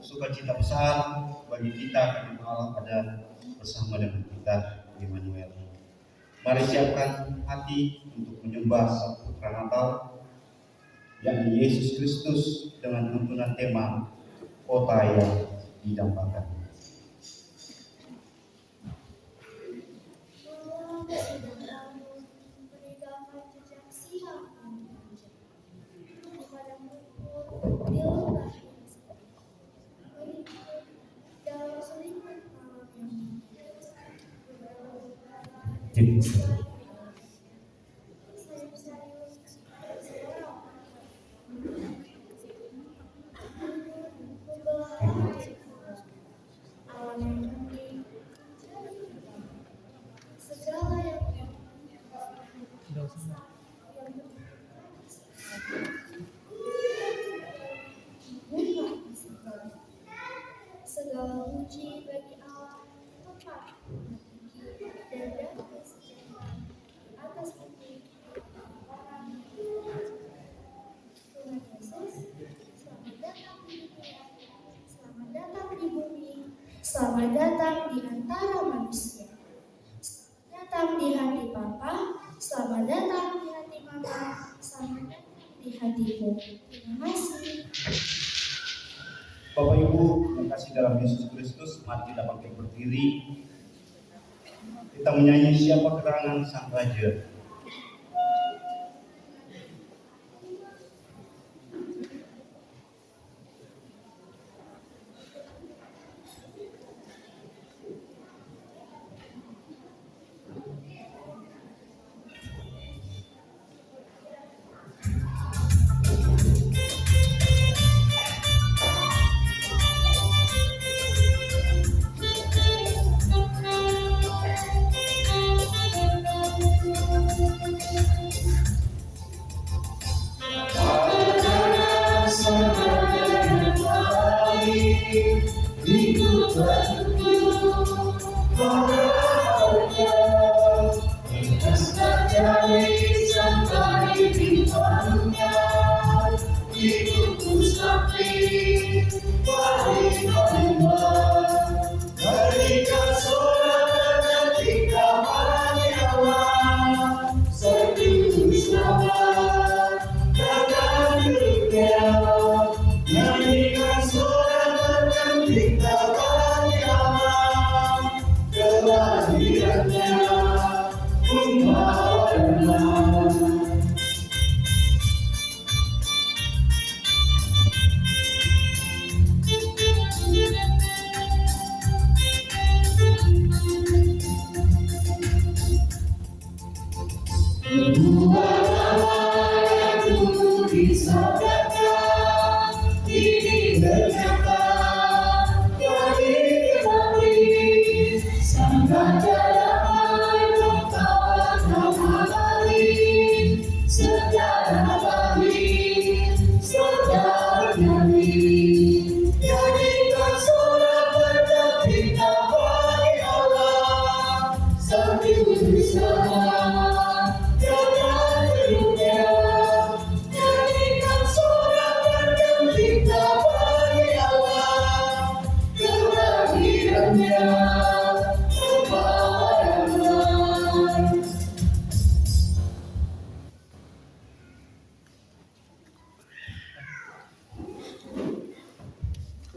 sukacita besar bagi kita karena Allah ada bersama dengan kita, Immanuel. Mari siapkan hati untuk menyembah Sang Putra Natal, yakni Yesus Kristus, dengan tuntunan tema Kota yang Didambakan. Segala puji bagi Allah Bapa dan dapat sejahtera atas bumi orang Tuhan Yesus, selamat datang di dunia, selamat datang di bumi, selamat datang di antara manusia, selamat datang di hati Bapa, selamat datang di hati Mama, selamat datang di hatiku. Terima kasih. Bapak Ibu yang kasih dalam Yesus Kristus, mari kita bangkit berdiri. Kita menyanyi siapa keterangan Sang Raja.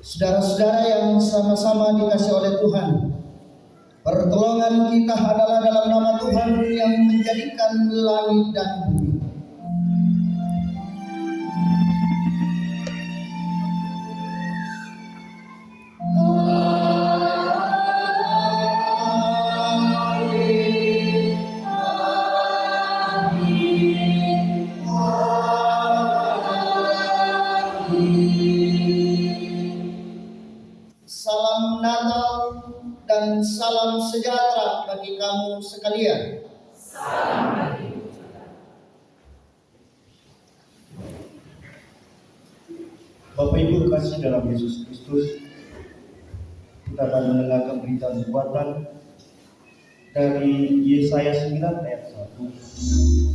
Saudara-saudara yang sama-sama dikasih oleh Tuhan, pertolongan kita adalah dalam nama Tuhan yang menjadikan langit dan bumi. Salam Natal dan salam sejahtera bagi kamu sekalian. Bapak Ibu kasih dalam Yesus Kristus, kita akan mendengarkan berita nubuatan dari Yesaya 9 ayat 1.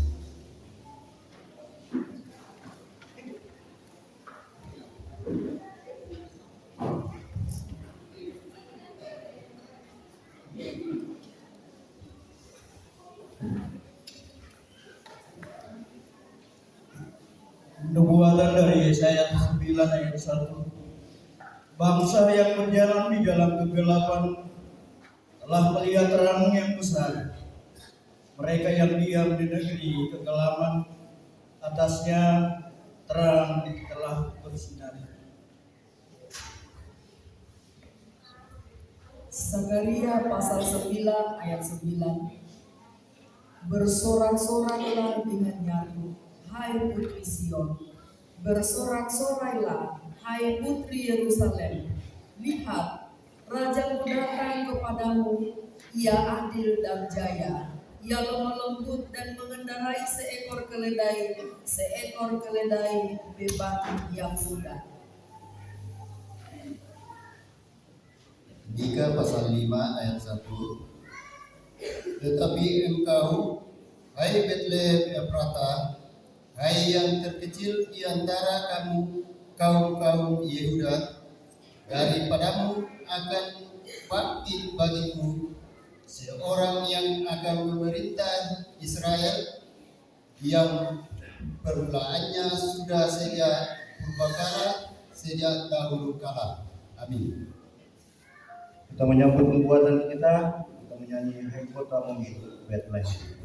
dari Yesaya 9 ayat 1. Bangsa yang berjalan di dalam kegelapan telah melihat terang yang besar. Mereka yang diam di negeri kegelapan, atasnya terang telah bersinar. Sakaria pasal 9 ayat 9. Bersorak-sorailah dengan nyaru, hai putri Sion. Bersorak-sorailah, hai putri Yerusalem. Lihat, Rajamu datang kepadamu, ia adil dan jaya. Ia lemah lembut dan mengendarai seekor keledai beban yang muda. Mika pasal 5 ayat 1. Tetapi engkau, hai Betlehem Efrata, hai yang terkecil di antara kaum Yehuda, daripadamu akan bangkit bagiku seorang yang akan memerintah Israel, yang permulaannya sudah sejak purbakala, sejak dahulu kala. Amin. Kita menyambut nubuatan kita menyanyi Hai Kotamu Bethlehem.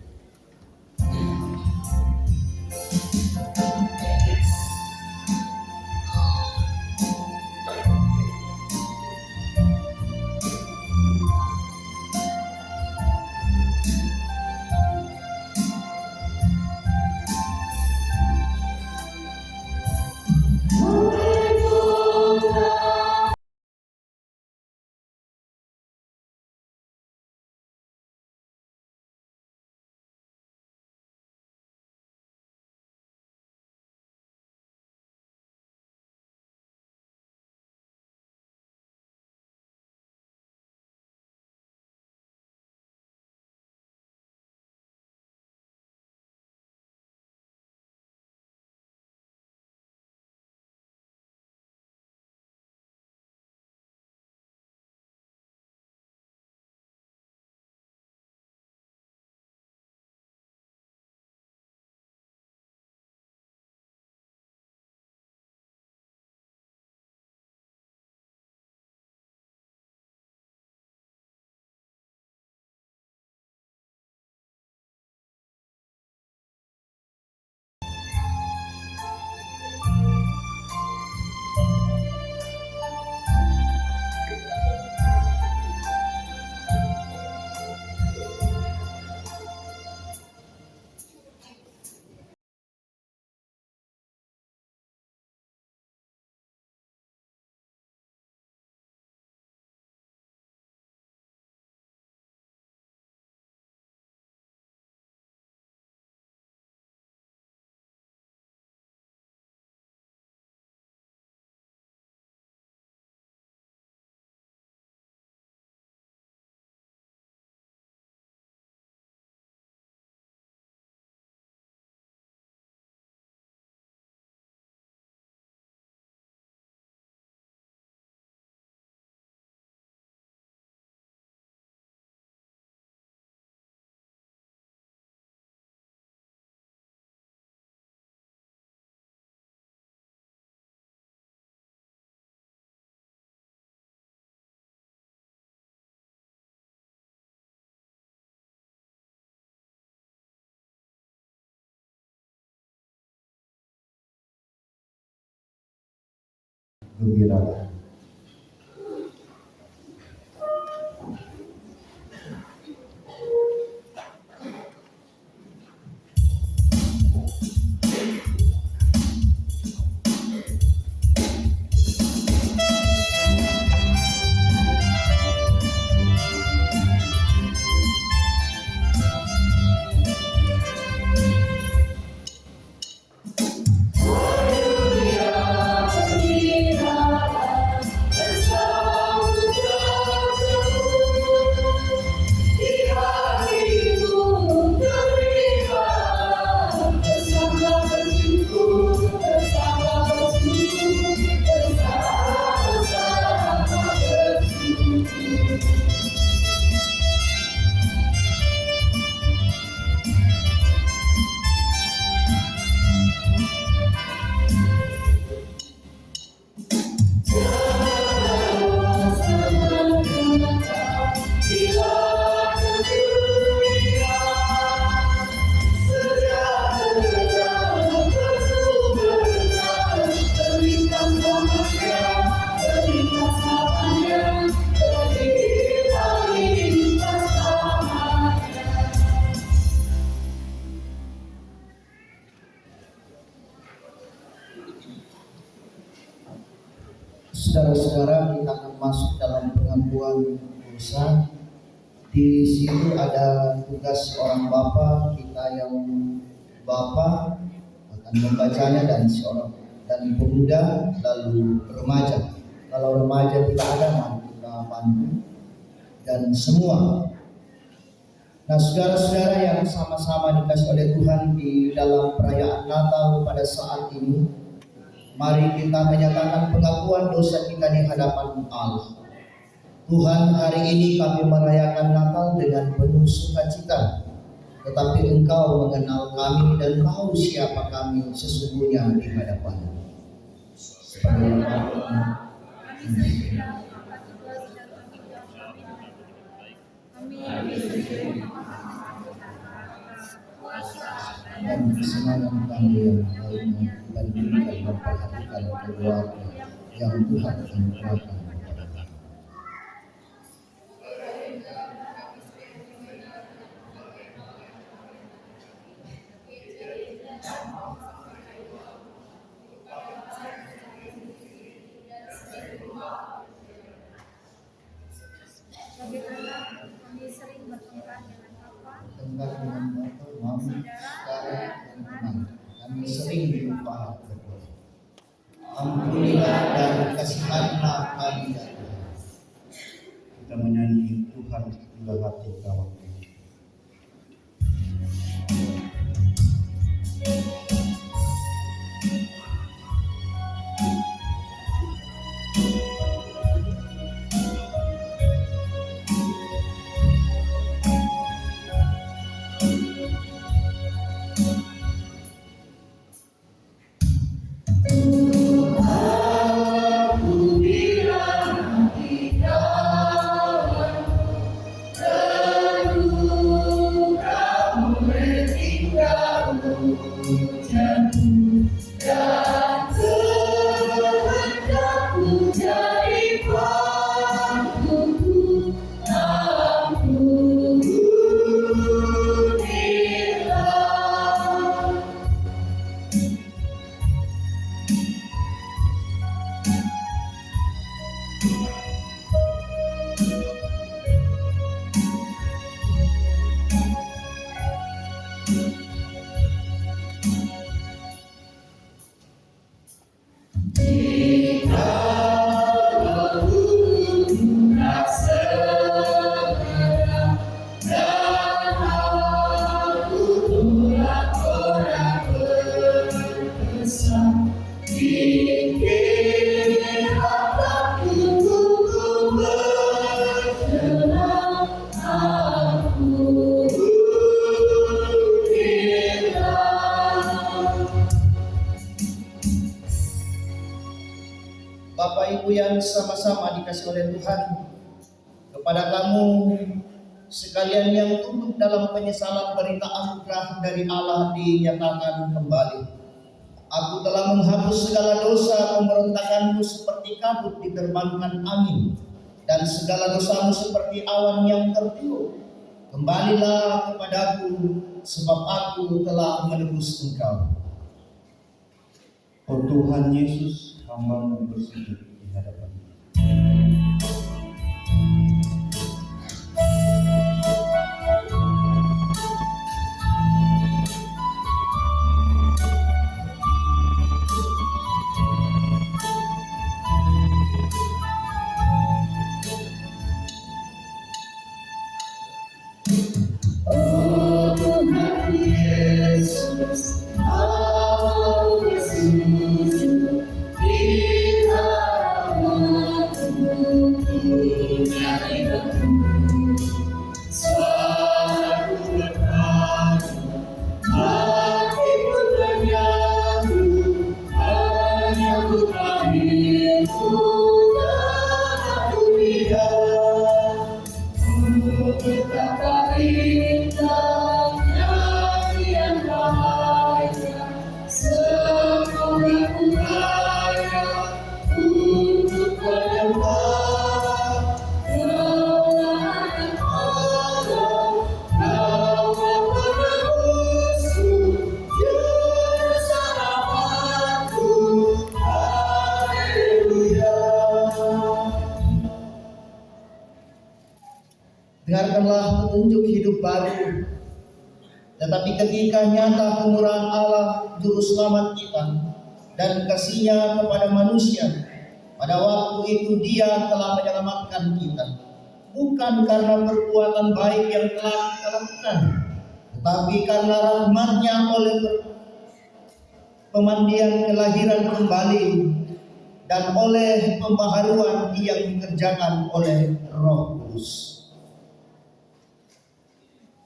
Gembira. Saudara-saudara, kita akan masuk dalam pengakuan dosa. Di situ ada tugas seorang bapa, kita yang bapa akan membacanya, dan pemuda, lalu remaja. Kalau remaja tidak ada, mari kita bantu, dan semua. Nah, saudara-saudara yang sama-sama dikasih oleh Tuhan di dalam perayaan Natal pada saat ini, mari kita menyatakan pengakuan dosa kita di hadapan Allah. Tuhan, hari ini kami merayakan Natal dengan penuh sukacita, tetapi Engkau mengenal kami dan tahu siapa kami sesungguhnya di hadapan-Mu. Dan kesenangan kami yang lainnya dibandingkan memperhatikan keluarga yang Tuhan anugerahkan. Kami sering bertengkar dengan Bapa, Mami, saudara, dan teman. Kami sering lupa berdoa. Ampunilah dan kasihanlah kami, ya Tuhan. Kita menyanyi Tuhan hingga hati kawan. Bapak Ibu yang sama-sama dikasih oleh Tuhan, kepada kamu sekalian yang tunduk dalam penyesalan berita anugerah dari Allah dinyatakan kembali. Aku telah menghapus segala dosa pemberontakanmu seperti kabut diterbangkan angin, dan segala dosamu seperti awan yang tertiup. Kembalilah kepadaku, sebab aku telah menebus engkau. Oh Tuhan Yesus, hamba-Mu bersujud di hadapan-Mu. Betapa indahnya yang bahagia, semoga berikanlah petunjuk hidup baru. Tetapi ketika nyata kemurahan Allah Juru Selamat kita dan kasih-Nya kepada manusia, pada waktu itu Dia telah menyelamatkan kita, bukan karena perbuatan baik yang telah kita lakukan, tetapi karena rahmat-Nya oleh pemandian kelahiran kembali dan oleh pembaharuan yang dikerjakan oleh Roh Kudus.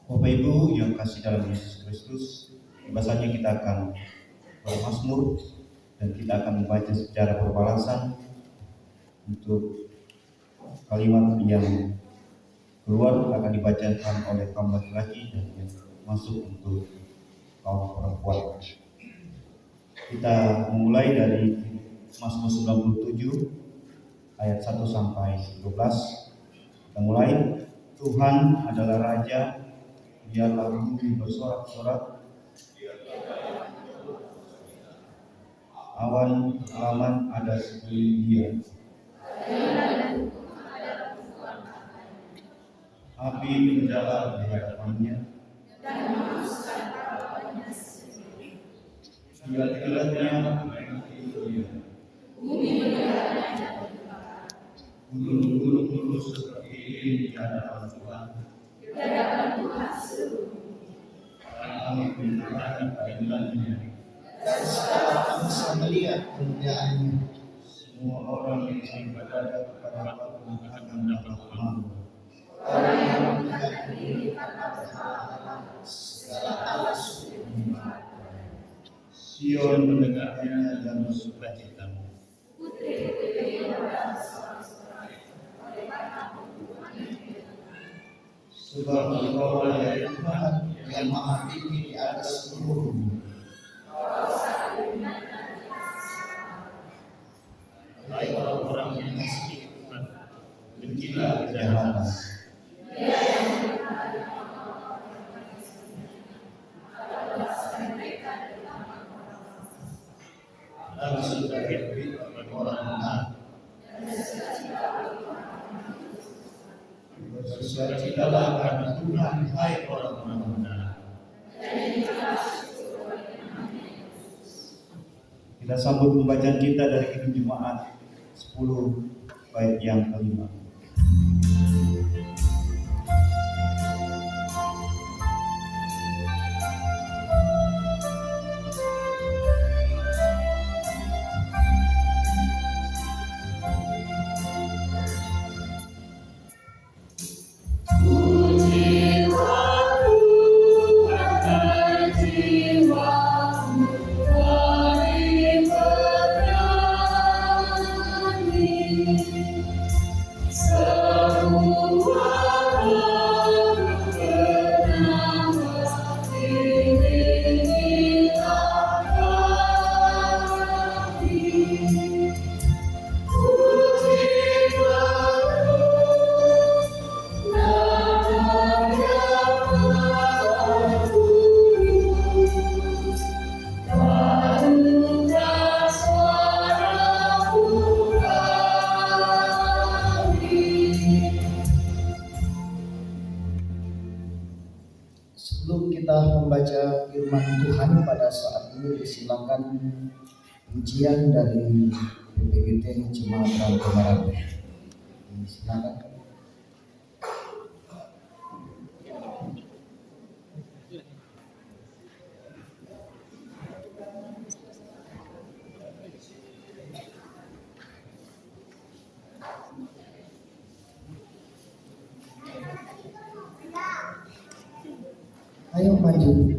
Bapak Ibu yang kasih dalam Yesus Kristus, bahasanya kita akan bermazmur dan kita akan membaca secara berbalasan untuk kalimat yang keluar akan dibacakan oleh kaum laki-laki dan yang masuk untuk kaum perempuan. Kita memulai dari Mazmur 97 ayat 1 sampai 12. Kita mulai. Tuhan adalah Raja, biarlah bumi bersorak-sorak, awan aman ada sekeliling Dia, api menjalar di hadapannya, kilat-kilatnya mengikuti Dia, gunung-gunung lurus seperti ini di hadapan Tuhan, kami menyatakan keadilan-Nya. Dan segala bangsa melihat kemuliaan-Nya. Semua orang yang beribadah kepada Allah akan mendapat makmur. Orang yang mengangkat diri karena berhala, segala Allah suku menyembah. Sion mendengarnya dan bersukacita. Sebab Engkau adalah Tuhan Yang maha tinggi di atas seluruh bumi. Hai orang-orang yang kasih Tuhan, bencilah kejahatan. Dan sudah bagi orang benar. Bersukacitalah karena Tuhan, hai orang-orang benar. Kita sambut pembacaan kita dari Kidung Jemaat 10 bait yang kelima. Sebelum kita membaca firman Tuhan pada saat ini, disilakan pujian dari PPGT Jemaat Rantai Marape. Silakan. Ayo maju.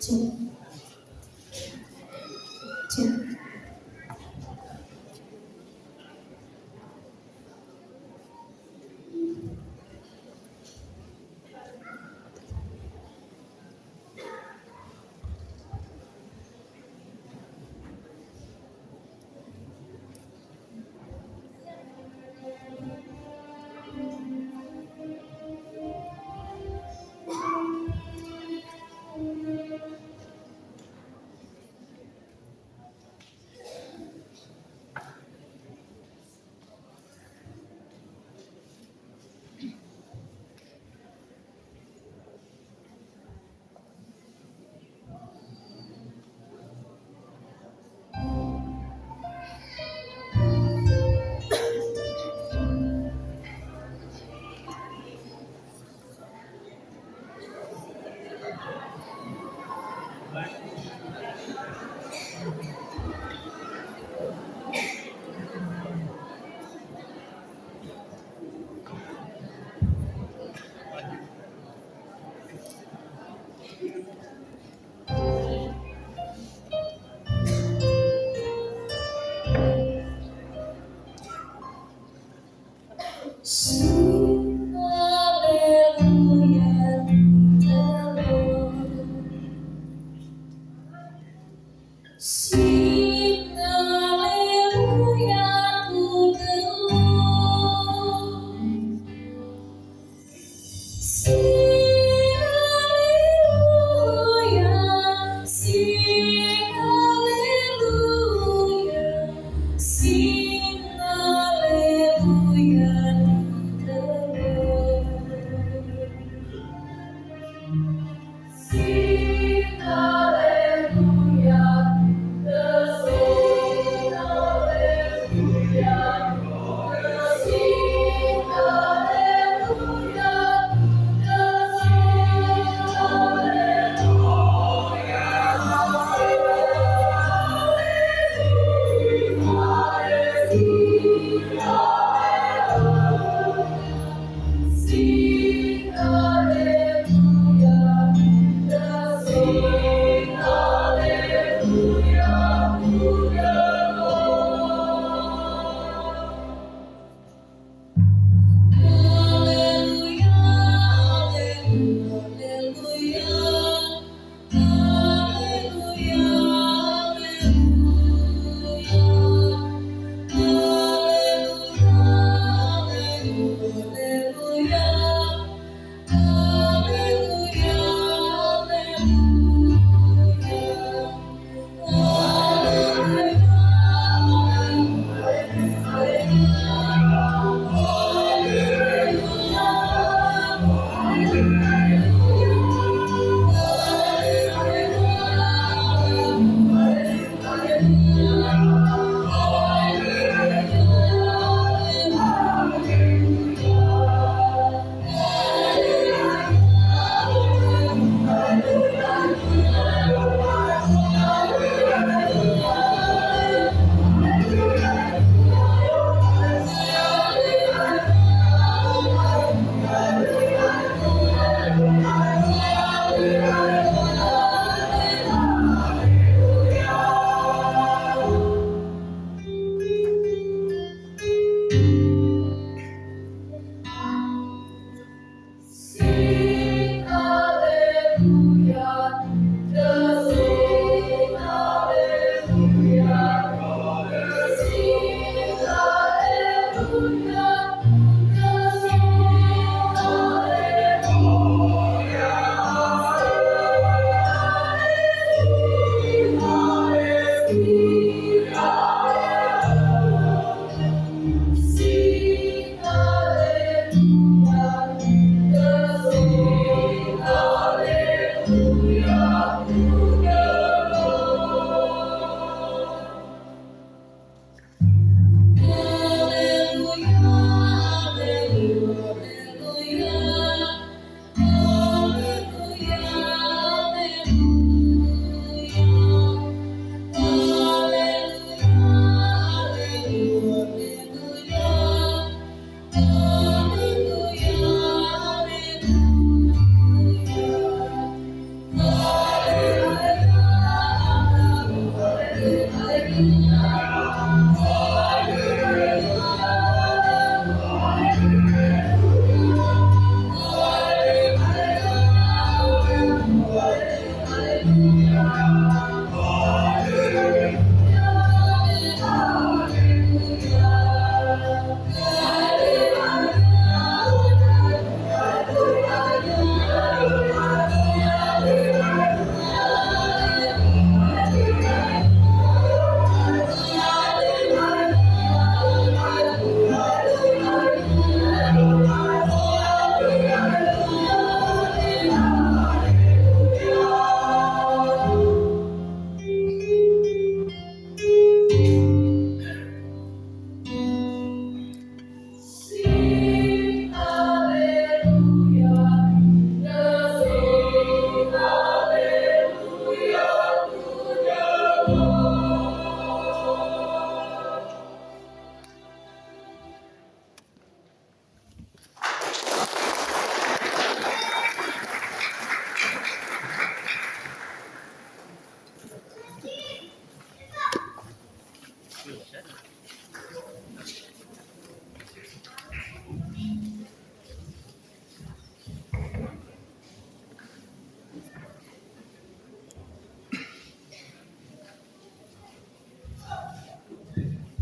Cek. Cek. Sing haleluya the Lord. Sing haleluya to the Lord. Sing haleluya, sing haleluya, sing haleluya to the Lord. Sing haleluya, the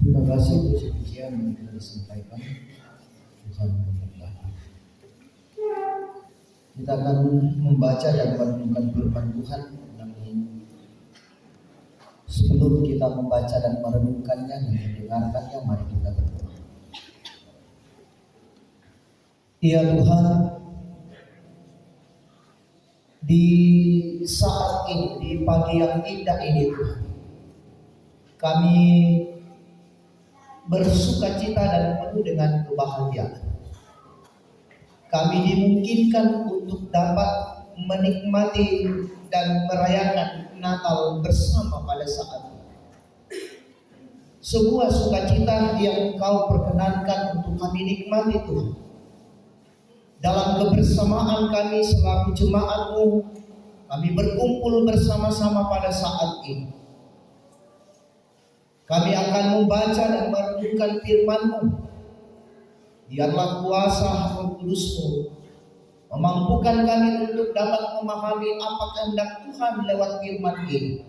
Terima kasih untuk pujian yang telah disampaikan. Tuhan memberkati. Kita akan membaca dan merenungkan firman Tuhan. Namun sebelum kita membaca dan merenungkannya dan mendengarkannya, mari kita berdoa. Ya Tuhan, di saat ini, di pagi yang indah ini Tuhan, kami bersukacita dan penuh dengan kebahagiaan. Kami dimungkinkan untuk dapat menikmati dan merayakan Natal bersama pada saat ini. Sebuah sukacita yang Engkau perkenankan untuk kami nikmati Tuhan. Dalam kebersamaan kami selaku jemaat-Mu, kami berkumpul bersama-sama pada saat ini. Kami akan membaca dan merenungkan firman-Mu. Biarlah kuasa Roh Kudus-Mu memampukan kami untuk dapat memahami apa kehendak Tuhan lewat firman ini,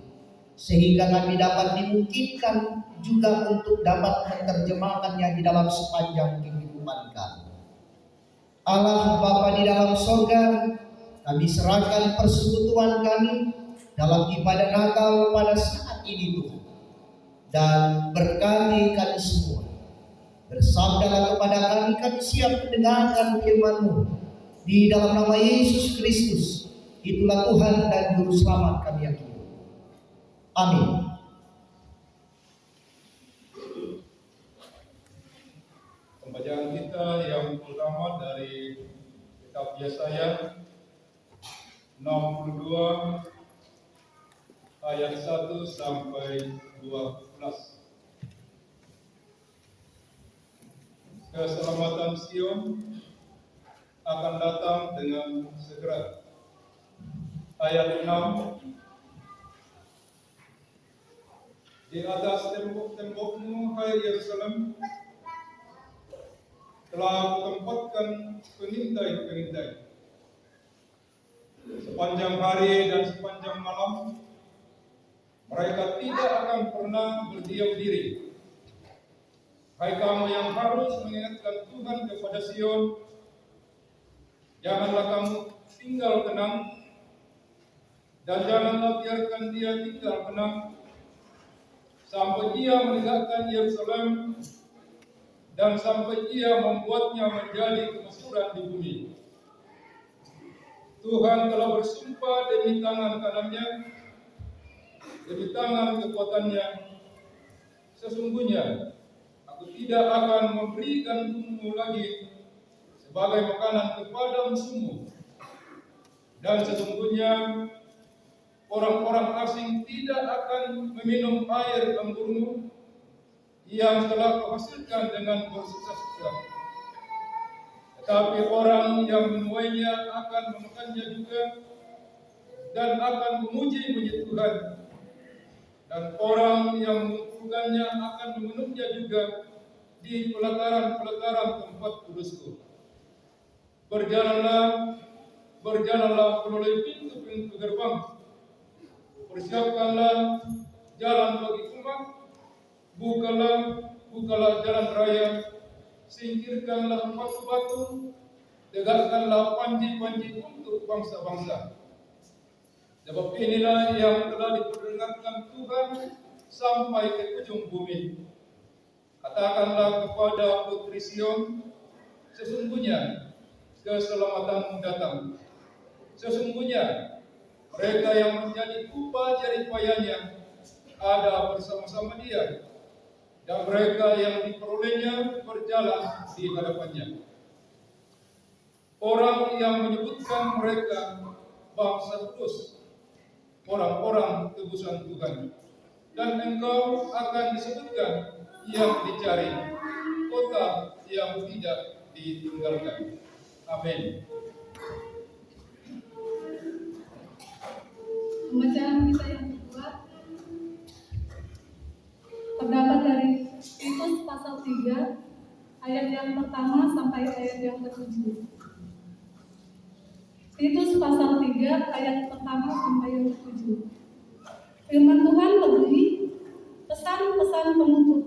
sehingga kami dapat dimungkinkan juga untuk dapat menerjemahkannya di dalam sepanjang kehidupan kami. Allah Bapa di dalam sorga, kami serahkan persekutuan kami dalam ibadah Natal pada saat ini Tuhan, dan berkati kami semua. Bersabdalah kepada kami siap mendengarkan firman-Mu. Di dalam nama Yesus Kristus, itulah Tuhan dan Juru Selamat kami yakini. Amin. Pembacaan kita yang pertama dari kitab Yesaya 62 ayat 1 sampai 12. Keselamatan Sion akan datang dengan segera. Ayat 6. Di atas tembok-tembokmu, hai Yerusalem, telah kutempatkan pengintai-pengintai. Sepanjang hari dan sepanjang malam, mereka tidak akan pernah berdiam diri. Hai kamu yang harus mengingatkan Tuhan kepada Sion, janganlah kamu tinggal tenang, dan janganlah biarkan dia tinggal tenang, sampai ia menegakkan Yerusalem, dan sampai ia membuatnya menjadi kemakmuran di bumi. Tuhan telah bersumpah demi tangan kanannya, demi tangan kekuatannya, sesungguhnya Aku tidak akan memberikan gandummu lagi sebagai makanan kepada musuhmu, dan sesungguhnya orang-orang asing tidak akan meminum air anggurmu yang telah kau hasilkan dengan bersusah-susah. Tetapi orang yang menuainya akan memakannya juga dan akan memuji-muji Tuhan. dan orang yang mengumpulkannya akan memenuhnya juga di pelataran-pelataran tempat kudusku. Berjalanlah melalui pintu-pintu gerbang. Persiapkanlah jalan bagi umat. Bukalah jalan raya. Singkirkanlah batu-batu. Tegakkanlah panji-panji untuk bangsa-bangsa. Sebab inilah yang telah diperingatkan Tuhan sampai ke ujung bumi. Katakanlah kepada putri Sion, sesungguhnya keselamatanmu datang. Sesungguhnya mereka yang menjadi upah jerih payahnya ada bersama-sama dia, dan mereka yang diperolehnya berjalan di hadapannya. Orang yang menyebutkan mereka bangsa kudus, orang-orang tebusan Tuhan, dan engkau akan disebutkan yang dicari, kota yang tidak ditinggalkan. Amin. Pembacaan kita yang kedua terdapat dari Titus pasal 3 ayat yang pertama sampai ayat yang ke-7. Titus pasal 3 ayat pertama sampai yang ke-7. Firman Tuhan berbunyi, pesan-pesan penutup.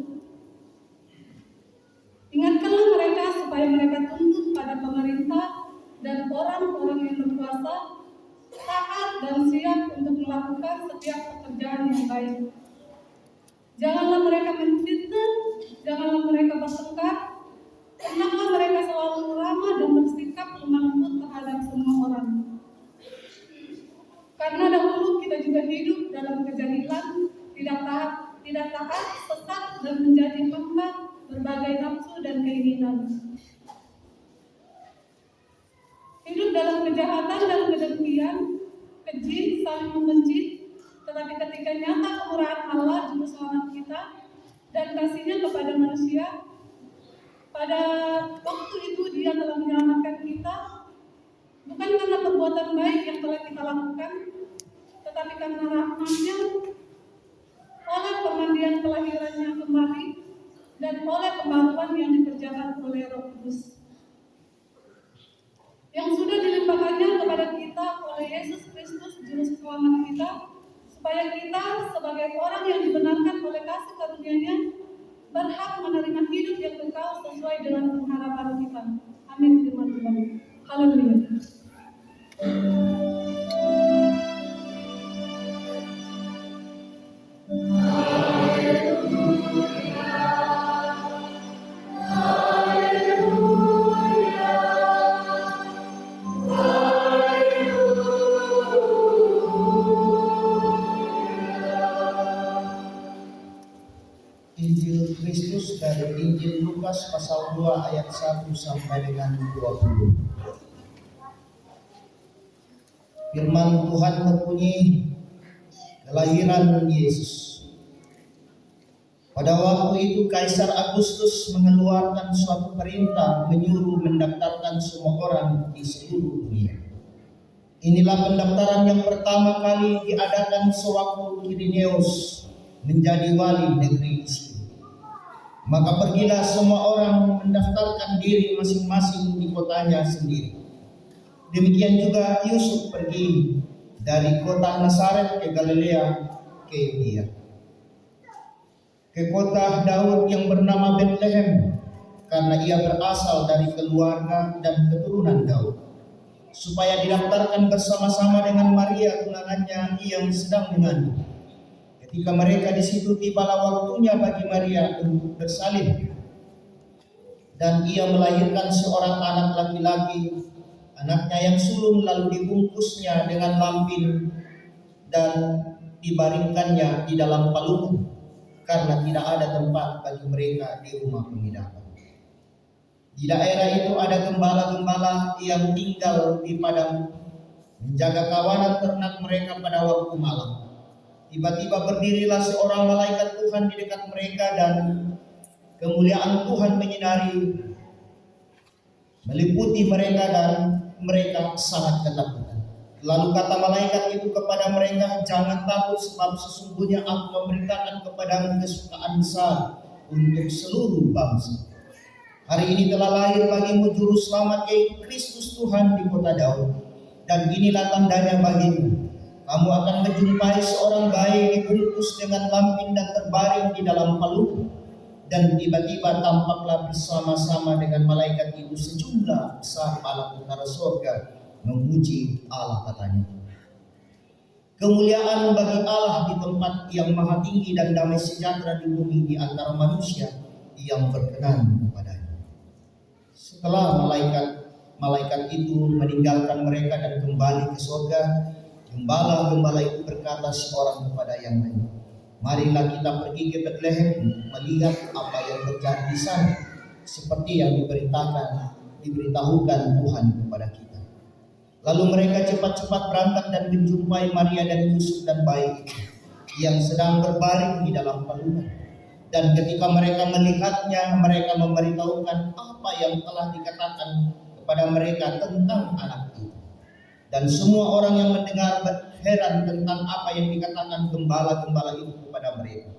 Ingatkanlah mereka supaya mereka tunduk pada pemerintah dan orang-orang yang berkuasa, taat dan siap untuk melakukan setiap pekerjaan yang baik. Janganlah mereka menfitnah, janganlah mereka bertengkar, hendaklah mereka selalu ramah dan bersikap lemah lembut terhadap semua orang. Karena dahulu kita juga hidup dalam kejahilan, tidak taat, sesat dan menjadi hamba berbagai nafsu dan keinginan. Hidup dalam kejahatan dan kedengkian, keji, saling membenci. Tetapi ketika nyata kemurahan Allah Juru Selamat kita dan kasih-Nya kepada manusia, pada waktu itu Dia telah menyelamatkan kita, bukan karena perbuatan baik yang telah kita lakukan, tetapi karena rahmat-Nya, oleh pemandian kelahirannya kembali, dan oleh pembaruan yang dikerjakan oleh Roh Kudus, yang sudah dilimpahkannya kepada kita oleh Yesus Kristus Juru Selamat kita, supaya kita sebagai orang yang dibenarkan oleh kasih karunia-Nya berhak menerima hidup yang kekal sesuai dengan pengharapan kita. Amin. Firman Tuhan. Haleluya. Injil Kristus dari Injil Lukas pasal 2 ayat 1 sampai dengan 20. Firman Tuhan berbunyi, kelahiran Yesus. Pada waktu itu Kaisar Agustus mengeluarkan suatu perintah menyuruh mendaftarkan semua orang di seluruh dunia. Inilah pendaftaran yang pertama kali diadakan sewaktu Quirinius menjadi wali negeri itu. Maka pergilah semua orang mendaftarkan diri masing-masing di kotanya sendiri. Demikian juga Yusuf pergi dari kota Nazaret ke Galilea, ke Yudea, ke kota Daud yang bernama Bethlehem, karena ia berasal dari keluarga dan keturunan Daud, supaya didaftarkan bersama-sama dengan Maria tunangannya yang sedang mengandung. Ketika mereka di situ, tibalah waktunya bagi Maria untuk bersalin, dan ia melahirkan seorang anak laki-laki, anaknya yang sulung, lalu dibungkusnya dengan lampin dan dibaringkannya di dalam palung, karena tidak ada tempat bagi mereka di rumah penginapan. Di daerah itu ada gembala-gembala yang tinggal di padang, menjaga kawanan ternak mereka pada waktu malam. Tiba-tiba berdirilah seorang malaikat Tuhan di dekat mereka, dan kemuliaan Tuhan menyinari meliputi mereka, dan mereka sangat ketakutan. Lalu kata malaikat itu kepada mereka, jangan takut sebab sesungguhnya aku memberitakan kepadamu kesukaan besar untuk seluruh bangsa. Hari ini telah lahir bagimu juru selamat, yaitu Kristus Tuhan di kota Daud. Dan inilah tandanya bagimu. Kamu akan menjumpai seorang bayi dibungkus dengan lampin dan terbaring di dalam palung. Dan tiba-tiba tampaklah bersama-sama dengan malaikat itu sejumlah besar bala tentara surga memuji Allah, katanya. Kemuliaan bagi Allah di tempat yang maha tinggi dan damai sejahtera di bumi di antara manusia yang berkenan kepadanya. Setelah malaikat itu meninggalkan mereka dan kembali ke surga, gembala-gembala itu berkata seorang kepada yang lain, marilah kita pergi ke Bethlehem melihat apa yang terjadi di sana, seperti yang diberitahukan Tuhan kepada kita. Lalu mereka cepat-cepat berangkat dan menjumpai Maria dan Yusuf dan bayi yang sedang berbaring di dalam palungan. Dan ketika mereka melihatnya, mereka memberitahukan apa yang telah dikatakan kepada mereka tentang anak itu. Dan semua orang yang mendengar heran tentang apa yang dikatakan gembala-gembala itu kepada mereka.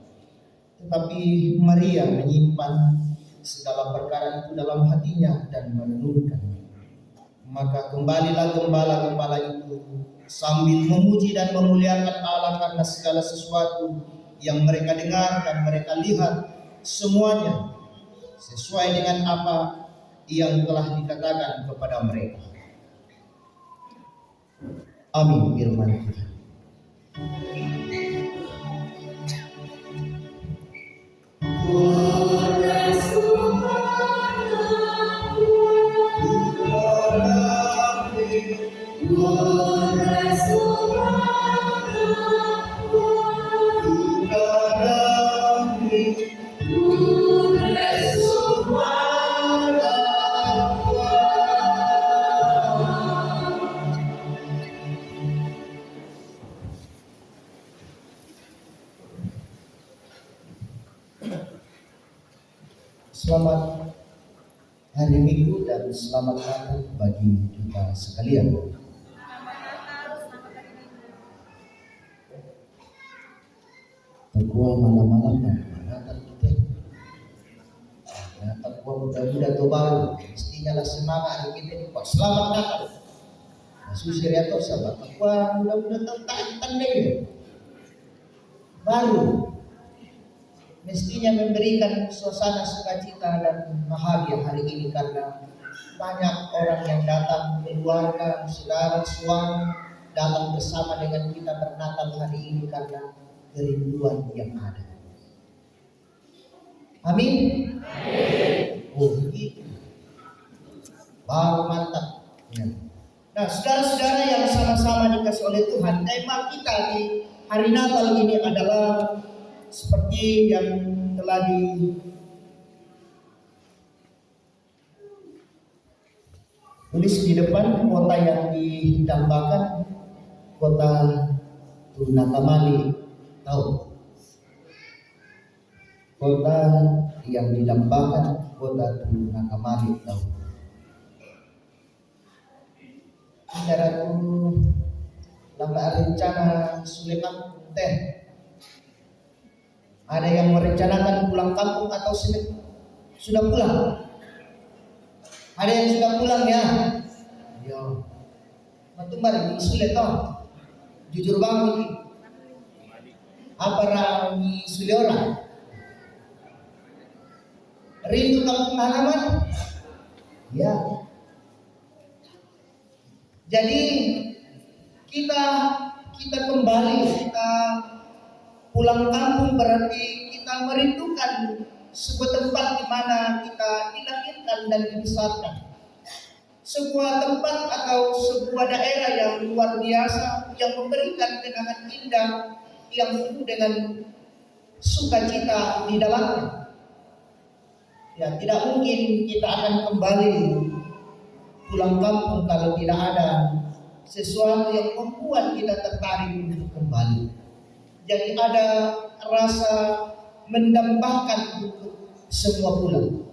Tetapi Maria menyimpan segala perkara itu dalam hatinya dan merenungkannya. Maka kembalilah gembala-gembala itu sambil memuji dan memuliakan Allah karena segala sesuatu yang mereka dengar dan mereka lihat, semuanya sesuai dengan apa yang telah dikatakan kepada mereka. Amin. Firman Tuhan. Selamat hari Minggu dan selamat Natal bagi kita sekalian. Terkuat malam-malam Natal kita. Terkuat muda-muda tua baru. Mestinya lah semangat kita ini. Selamat Natal. Susi Riato sahabat. Terkuat muda-muda tandai baru. Mestinya memberikan suasana sukacita dan bahagia hari ini karena banyak orang yang datang, keluarga, saudara, suami datang bersama dengan kita bernatal hari ini karena kerinduan yang ada. Amin. Oh begitu. Baru mantap. Ya. Nah, saudara-saudara yang sama-sama dikasih oleh Tuhan, tema kita di hari Natal ini adalah seperti yang telah ditulis di depan, kota yang didambakan kota Tunakamali. Tahu? Kota yang didambakan kota Tunakamali. Tahu? Saudaraku, lama rencana Sulaiman teh. Ada yang merencanakan pulang kampung atau sudah pulang? Ada yang sudah pulang ya? Yo, matumbar sulit toh. Jujur banget ini. Apa rami suliora? Rindu kampung halaman? Ya. Jadi kita kembali, kita pulang kampung berarti kita merindukan sebuah tempat di mana kita dilahirkan dan dibesarkan. Sebuah tempat atau sebuah daerah yang luar biasa yang memberikan kenangan indah yang penuh dengan sukacita di dalamnya. Ya, tidak mungkin kita akan kembali pulang kampung kalau tidak ada sesuatu yang membuat kita tertarik untuk kembali. Jadi ada rasa mendambakan untuk semua pulang.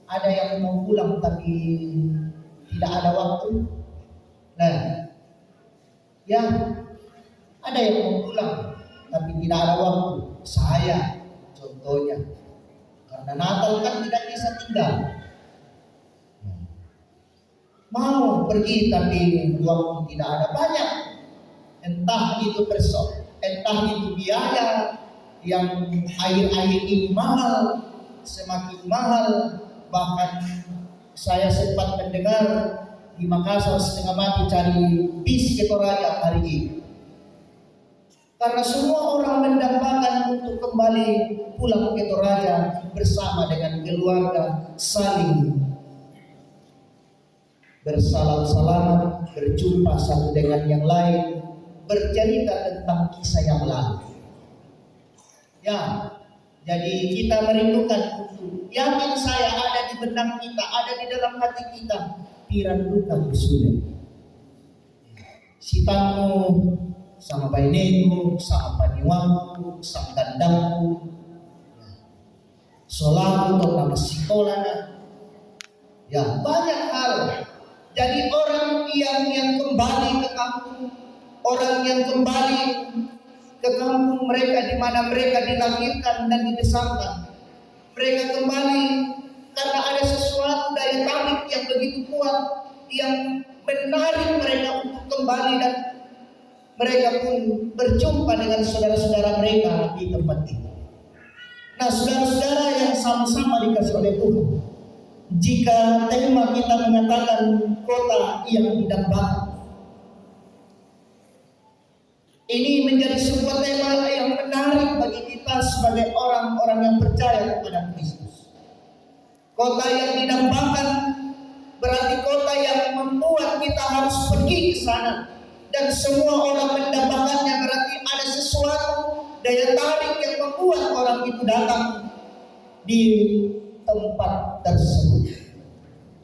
Ada yang mau pulang tapi tidak ada waktu. Nah, Ya, ada yang mau pulang tapi tidak ada waktu. Saya contohnya, karena Natal kan tidak bisa tinggal. Mau pergi tapi waktu tidak ada banyak. Entah itu entah itu biaya yang akhir-akhir ini mahal, semakin mahal. Bahkan saya sempat mendengar di Makassar setengah mati cari bis ke Toraja hari ini. Karena semua orang mendambakan untuk kembali pulang ke Toraja bersama dengan keluarga, saling bersalam-salaman, berjumpa satu dengan yang lain, bercerita tentang kisah yang lalu. Ya, jadi kita merindukan untuk, yakin saya ada di benak kita, ada di dalam hati kita, piranduka kusudah. Si tamu sama bainengku, sama paniwangku, sama dandangku, solaku atau nama sekolahnya. Ya, banyak hal. Jadi orang yang kembali ke kampung, orang yang kembali ke kampung mereka di mana mereka dilahirkan dan dibesarkan, mereka kembali karena ada sesuatu daya tarik yang begitu kuat yang menarik mereka untuk kembali, dan mereka pun berjumpa dengan saudara-saudara mereka di tempat itu. Nah, saudara-saudara yang sama-sama dikasih oleh Tuhan, jika tema kita mengatakan kota yang didambakan, ini menjadi sebuah tema yang menarik bagi kita sebagai orang-orang yang percaya kepada Kristus. Kota yang didambakan berarti kota yang membuat kita harus pergi ke sana, dan semua orang mendambakannya berarti ada sesuatu daya tarik yang membuat orang itu datang di tempat tersebut.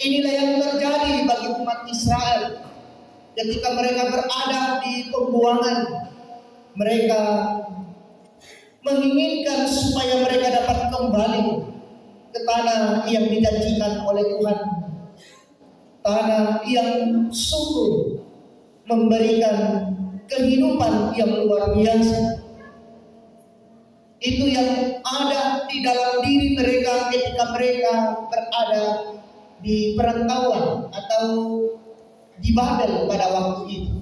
Inilah yang terjadi bagi umat Israel ketika mereka berada di pembuangan. Mereka menginginkan supaya mereka dapat kembali ke tanah yang dijanjikan oleh Tuhan, tanah yang sungguh memberikan kehidupan yang luar biasa. Itu yang ada di dalam diri mereka ketika mereka berada di perantauan atau di Babel pada waktu itu.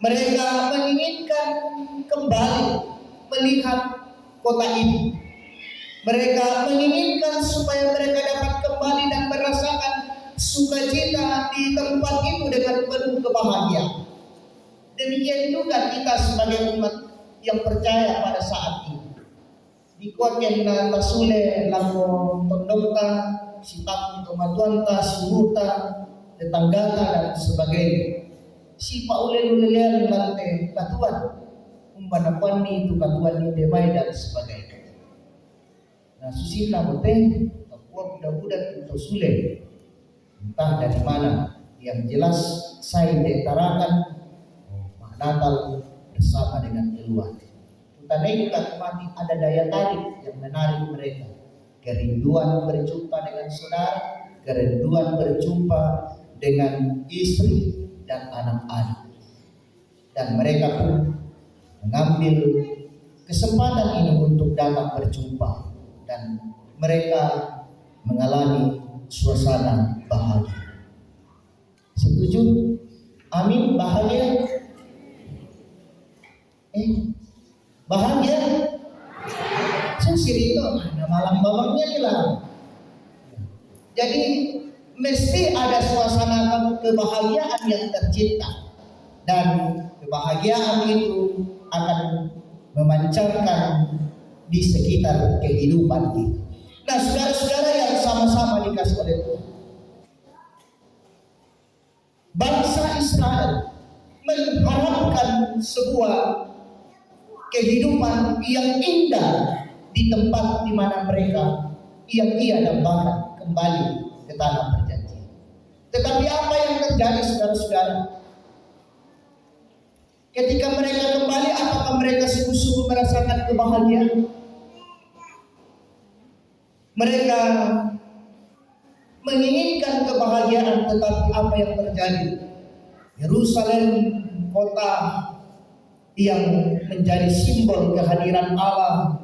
Mereka menginginkan kembali melihat kota ini. Mereka menginginkan supaya mereka dapat kembali dan merasakan sukacita di tempat itu dengan penuh kebahagiaan. Demikian juga kita sebagai umat yang percaya pada saat ini. Di kuatnya na tasule lamo tondokta, sitap itu matuanta, suruta, tetanggata dan sebagainya. Si paulelulelean lante katuan, umpanakuan ni itu katuan ni demai dan sebagainya. Nah, susina bote, takuan budak-budak itu sule. Entah dari mana, yang jelas saya ditarakan Natal bersama dengan keluarga. Tandai kita mati ada daya tarik yang menarik mereka. Kerinduan berjumpa dengan saudara, kerinduan berjumpa dengan istri dan anak-anak. Dan mereka pun mengambil kesempatan ini untuk datang berjumpa, dan mereka mengalami suasana bahagia. Setuju? Amin. Bahagia? Bahagia? Sesir itu ada malam-malamnya hilang. Jadi mesti ada suasana kebahagiaan yang tercipta, dan kebahagiaan itu akan memancarkan di sekitar kehidupan kita. Nah, saudara-saudara yang sama-sama dikasih oleh Tuhan, bangsa Israel mengharapkan sebuah kehidupan yang indah di tempat di mana mereka yang ia dambakan kembali ke tanah perjanjian. Tetapi apa yang terjadi, saudara-saudara? Ketika mereka kembali, apakah mereka sungguh-sungguh merasakan kebahagiaan? Mereka menginginkan kebahagiaan, tetapi apa yang terjadi? Yerusalem kota yang menjadi simbol kehadiran Allah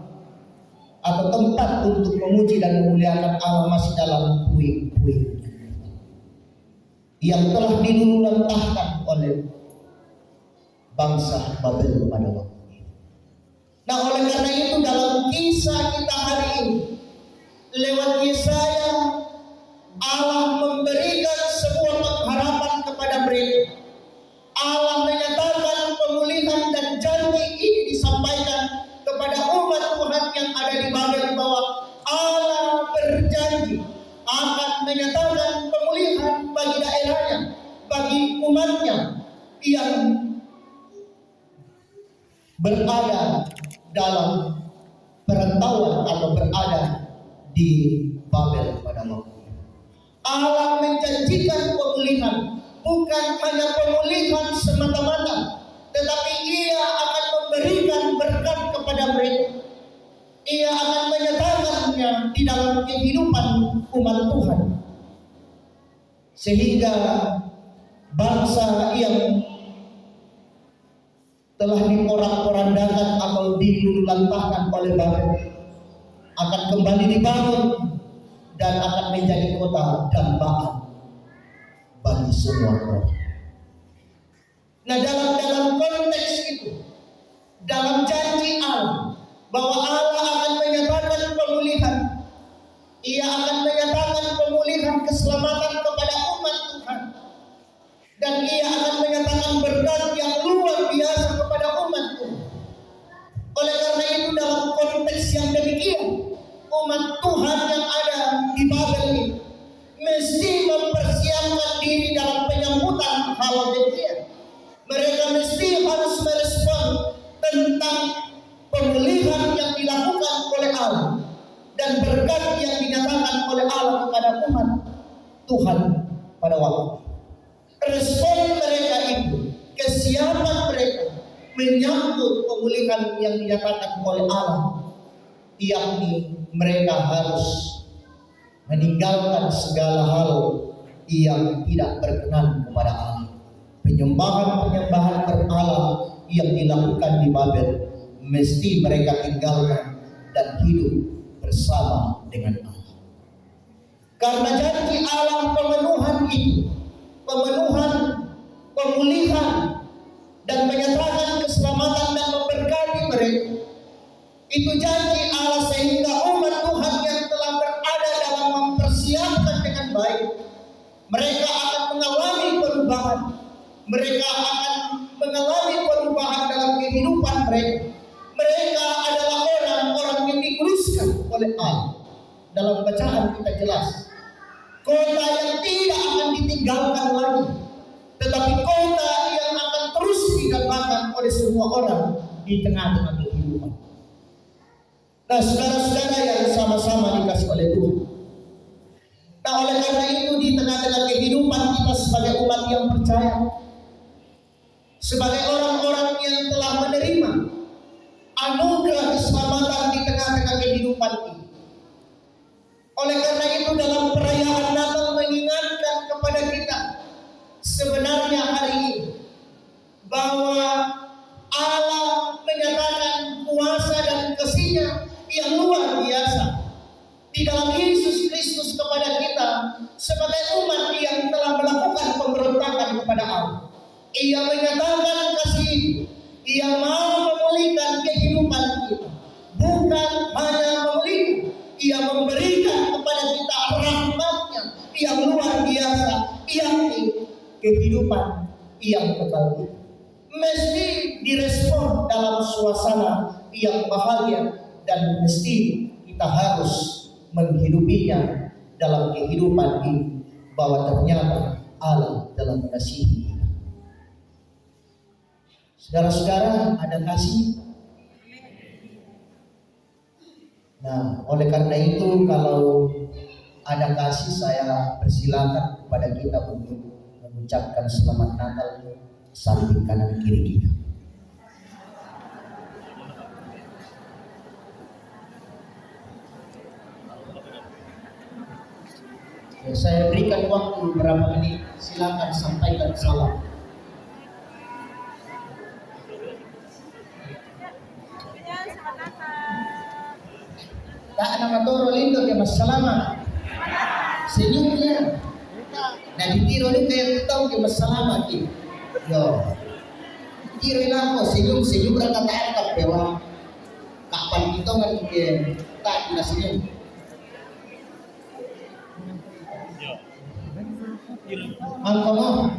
atau tempat untuk memuji dan memuliakan Allah masih dalam puing-puing yang telah diluluhlantahkan oleh bangsa Babel pada waktu itu. Nah, oleh karena itu dalam kisah kita hari ini lewat Yesaya, Allah memberikan sebuah pengharapan kepada mereka. Allah menyatakan pemulihan dan janji ini disampaikan kepada umat Tuhan yang ada di Babel bahwa Allah berjanji akan menyatakan pemulihan bagi daerahnya, bagi umatnya yang berada dalam perantauan atau berada di Babel pada waktu itu. Allah menjanjikan pemulihan, bukan hanya pemulihan semata-mata, tetapi Ia akan memberikan berkat kepada mereka. Ia akan menyatakannya di dalam kehidupan umat Tuhan, sehingga bangsa yang telah diporak-porandakan atau diluluhlantahkan oleh Babel akan kembali dibangun dan akan menjadi kota dambaan bagi semua orang. Nah, dalam konteks itu, dalam janji Allah bahwa Allah akan menyatakan pemulihan, Ia akan menyatakan pemulihan keselamatan kepada umat Tuhan, dan Ia akan menyatakan berkat yang luar biasa kepada umat Tuhan. Oleh karena itu dalam konteks yang demikian, umat Tuhan yang ada di Babel ini mesti mempersiapkan diri dalam penyambutan hal demikian. Mereka mesti harus merespon tentang pemulihan yang dilakukan oleh Allah dan berkat yang dinyatakan oleh Allah kepada umat Tuhan pada waktu itu. Respon mereka itu, kesiapan mereka menyambut pemulihan yang dinyatakan oleh Allah, yakni mereka harus meninggalkan segala hal yang tidak berkenan kepada Allah. Penyembahan-penyembahan berhala yang dilakukan di Babel mesti mereka tinggalkan dan hidup bersama dengan Allah. Karena janji Allah pemenuhan itu, pemenuhan, pemulihan, dan menyatakan keselamatan dan memberkati mereka, itu janji Allah, sehingga umat Tuhan yang telah berada dalam mempersiapkan dengan baik, mereka akan mengalami perubahan. Mereka akan mengalami perubahan dalam kehidupan mereka. Mereka adalah orang-orang yang dikuduskan oleh Allah. Dalam bacaan kita jelas, kota yang tidak akan ditinggalkan lagi, tetapi kota yang akan terus didambakan oleh semua orang di tengah-tengah kehidupan. Nah, saudara-saudara yang sama-sama dikasih oleh Tuhan. Nah, oleh karena itu di tengah-tengah kehidupan kita sebagai umat yang percaya, sebagai orang-orang yang telah menerima anugerah keselamatan di tengah-tengah kehidupan ini, oleh karena itu dalam perayaan Natal mengingatkan kepada kita sebenarnya hari ini bahwa Allah menyatakan kuasa dan kasih-Nya yang luar biasa di dalam Yesus Kristus kepada kita sebagai umat yang telah melakukan pemberontakan kepada Allah. Ia menyatakan kasih, Ia mau memulihkan kehidupan kita, bukan hanya memulihkan, Ia memberikan kepada kita rahmat-Nya yang luar biasa, yakni kehidupan yang kekal. Mesti direspon dalam suasana yang bahagia, dan mesti kita harus menghidupinya dalam kehidupan ini, bahwa ternyata Allah dalam kasih. Saudara-saudara, ada kasih. Nah, oleh karena itu kalau ada kasih, saya persilakan kepada kita untuk mengucapkan selamat Natal samping kanan kiri kita. Saya berikan waktu beberapa menit, silakan sampaikan salam. tak nama toro lindo ke masalama. Senyumnya. Nah ditiro ni kayak tahu ke masalama ki. Yo. Tiro ilako senyum berkata tak bewa. Kapan kita kan ke tak kena senyum. Mangkono.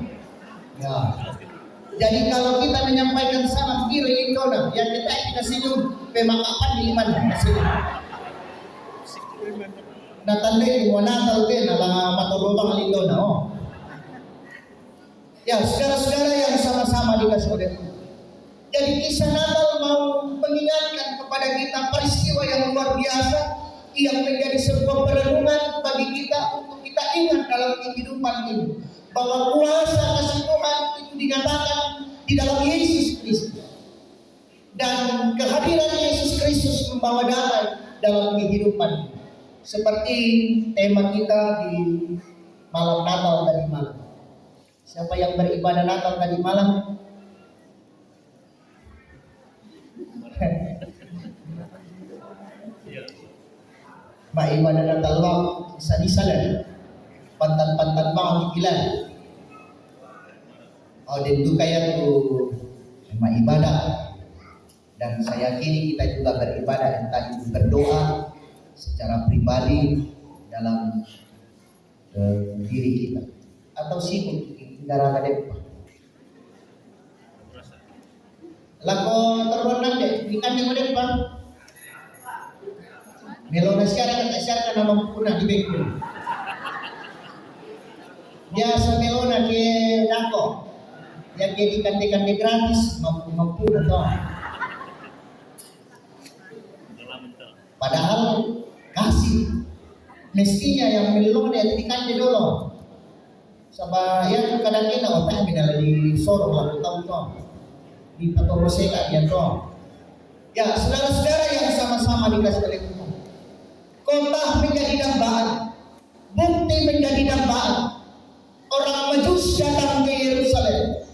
Ya. Jadi kalau kita menyampaikan salam kiri itu ya kita kena senyum. Pemakapan di liman senyum. Natandai di mana tahu ke nalang matulubang itu oh. Ya saudara-saudara yang sama-sama dikasih oleh Tuhan. Jadi kisah Natal mau mengingatkan kepada kita peristiwa yang luar biasa yang menjadi sebuah perenungan bagi kita untuk kita ingat dalam kehidupan ini bahwa kuasa kasih Tuhan itu dinyatakan di dalam Yesus Kristus dan kehadiran Yesus Kristus membawa damai dalam kehidupan seperti tema kita di malam Natal tadi malam. Siapa yang beribadah Natal tadi malam? Mak ibadah Natal wang bisa dan pantan-pantan bang dikilan. Oh dan itu kayak tu mak ibadah dan saya yakini kita juga beribadah entah itu berdoa secara pribadi dalam diri kita atau sibuk darah depan. Lako terbenam deh, ikan yang depan. Melona sekarang tak siarkan nama punah di bengkel. Biasa melona ke dako, yang ke ikan gratis mampu atau. Padahal kasih mestinya yang melona yang ikan dulu. Sabah yang kadang kita otak bina di sorong lalu tahu toh di patoloseka dia toh. Ya saudara-saudara yang sama-sama dikasih oleh Tuhan. Kota menjadi dambaan, bukti menjadi dambaan. Orang Majus datang ke Yerusalem,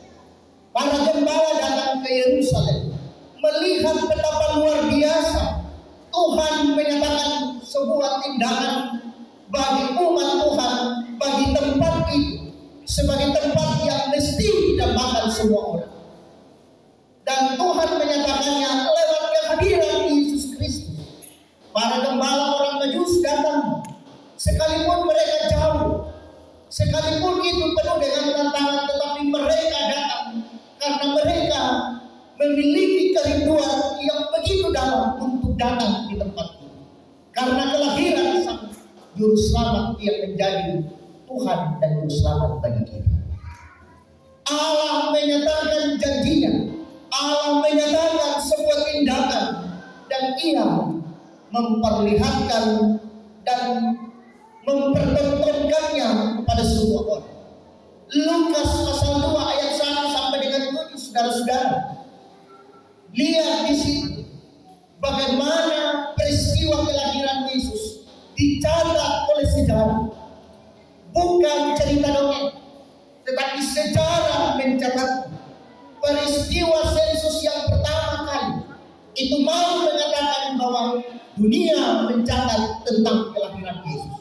para gembala datang ke Yerusalem, melihat betapa luar biasa Tuhan menyatakan sebuah tindakan bagi umat Tuhan, bagi tempat itu sebagai tempat yang mesti didambakan semua orang. Dan Tuhan menyatakannya lewat kehadiran Yesus Kristus. Para gembala orang Majus datang, sekalipun mereka jauh, sekalipun itu penuh dengan tantangan, tetapi mereka datang karena mereka memiliki kerinduan yang begitu dalam untuk datang di tempat itu. Karena kelahiran Sang Juru Selamat yang menjadi Tuhan dan Juru Selamat bagi kita. Allah menyatakan janjinya, Allah menyatakan sebuah tindakan dan Ia memperlihatkan dan mempertontonkannya kepada semua orang. Lukas pasal 2 ayat 1 sampai dengan 7 saudara-saudara. Lihat di situ bagaimana peristiwa kelahiran Yesus dicatat oleh sejarah. Bukan cerita dongeng, tetapi sejarah mencatat peristiwa sensus yang pertama kali itu mau mengatakan bahwa dunia mencatat tentang kelahiran Yesus.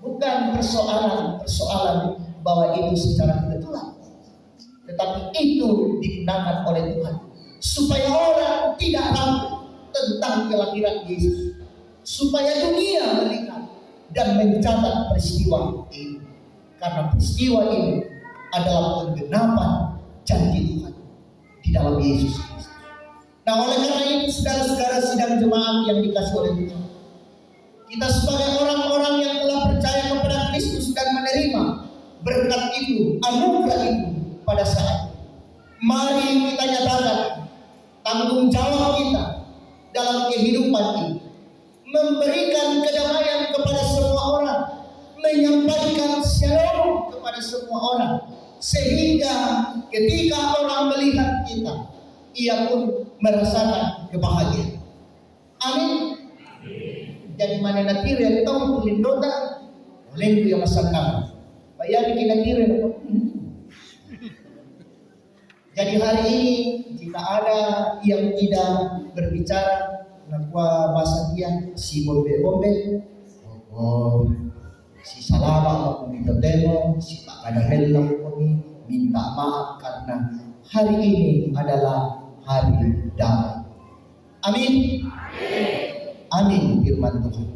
Bukan persoalan bahwa itu secara kebetulan, tetapi itu digunakan oleh Tuhan supaya orang tidak tahu tentang kelahiran Yesus, supaya dunia melihat dan mencatat peristiwa ini, karena peristiwa ini adalah penggenapan janji Tuhan di dalam Yesus Kristus. Nah, oleh karena itu saudara-saudara sidang jemaat yang dikasih oleh Tuhan, kita sebagai orang-orang yang telah percaya kepada Kristus dan menerima berkat itu, anugerah itu pada saat itu, mari kita nyatakan tanggung jawab kita dalam kehidupan ini, memberikan kedamaian kepada semua orang, menyampaikan shalom kepada semua orang, sehingga ketika orang melihat kita, ia pun merasakan kebahagiaan. Amin. Jadi mana natir yang tahu pelindota, lendu yang masakan. Bayar kita natir. Jadi hari ini jika ada yang tidak berbicara nakua bahasa dia si bombe si salama aku minta demo, si tak ada helm kami minta maaf karena hari ini adalah hari damai. Amin. Amin firman Tuhan.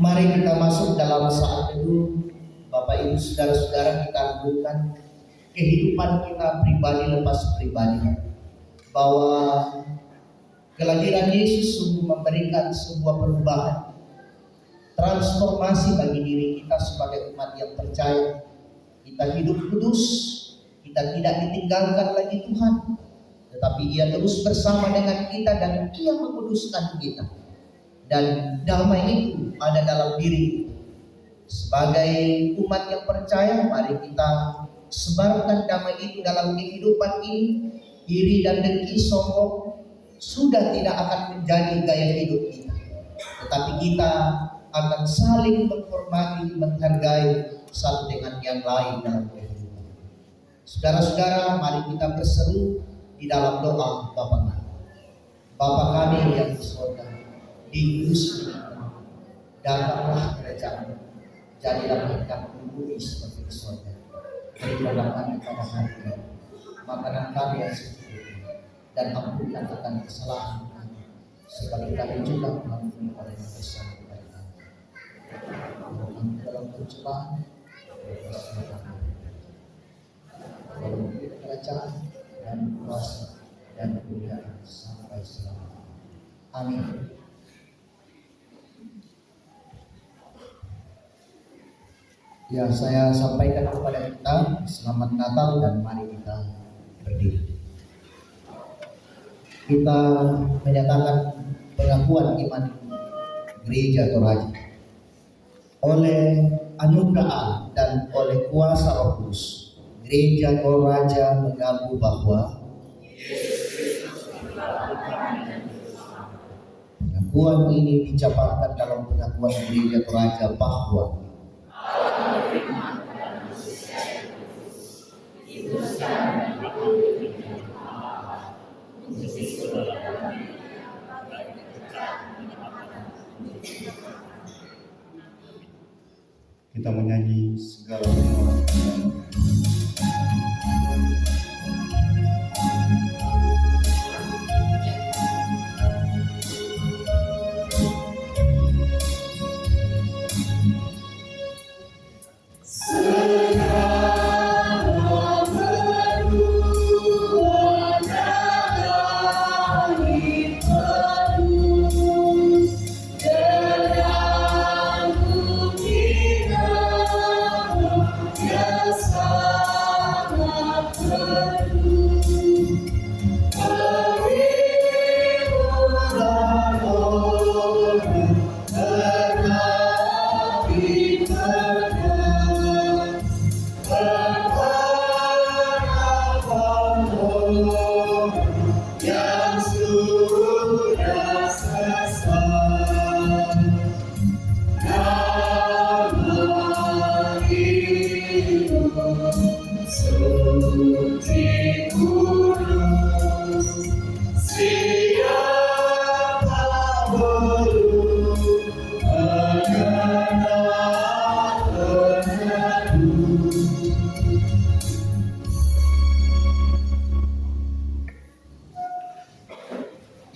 Mari kita masuk dalam saat teduh. Bapak Ibu saudara-saudara, kita lakukan kehidupan kita pribadi lepas pribadi, bahwa kelahiran Yesus sungguh memberikan sebuah perubahan, transformasi bagi diri kita sebagai umat yang percaya. Kita hidup kudus, kita tidak ditinggalkan lagi Tuhan, tetapi Ia terus bersama dengan kita dan Ia menguduskan kita. Dan damai itu ada dalam diri kita. Sebagai umat yang percaya, mari kita sebarkan damai itu dalam kehidupan ini. Iri dan dengki, sombong sudah tidak akan menjadi gaya hidup kita, tetapi kita akan saling menghormati, menghargai satu dengan yang lain dalam kehidupan. Saudara-saudara, mari kita berseru di dalam doa Bapa kami. Bapa kami yang di surga, dikuduskan, datanglah kerajaan-Mu, jadilah kehendakmu di bumi seperti di surga. Berikanlah kami pada hari ini makanan kami yang secukupnya, dan ampunkan akan kesalahan kami, seperti kami juga mengampuni orang yang bersalah kepada kami. Kami dalam pencobaan, dalam kerajaan dan kuasa dan kemuliaan sampai selamanya. Amin. Ya, saya sampaikan kepada kita selamat Natal dan mari kita berdiri. Kita menyatakan pengakuan iman gereja Toraja. Oleh anugerah Allah dan oleh kuasa Roh Kudus, gereja Toraja mengaku bahwa pengakuan ini dijabarkan dalam pengakuan gereja Toraja bahwa kita menyanyi segala pengakuan.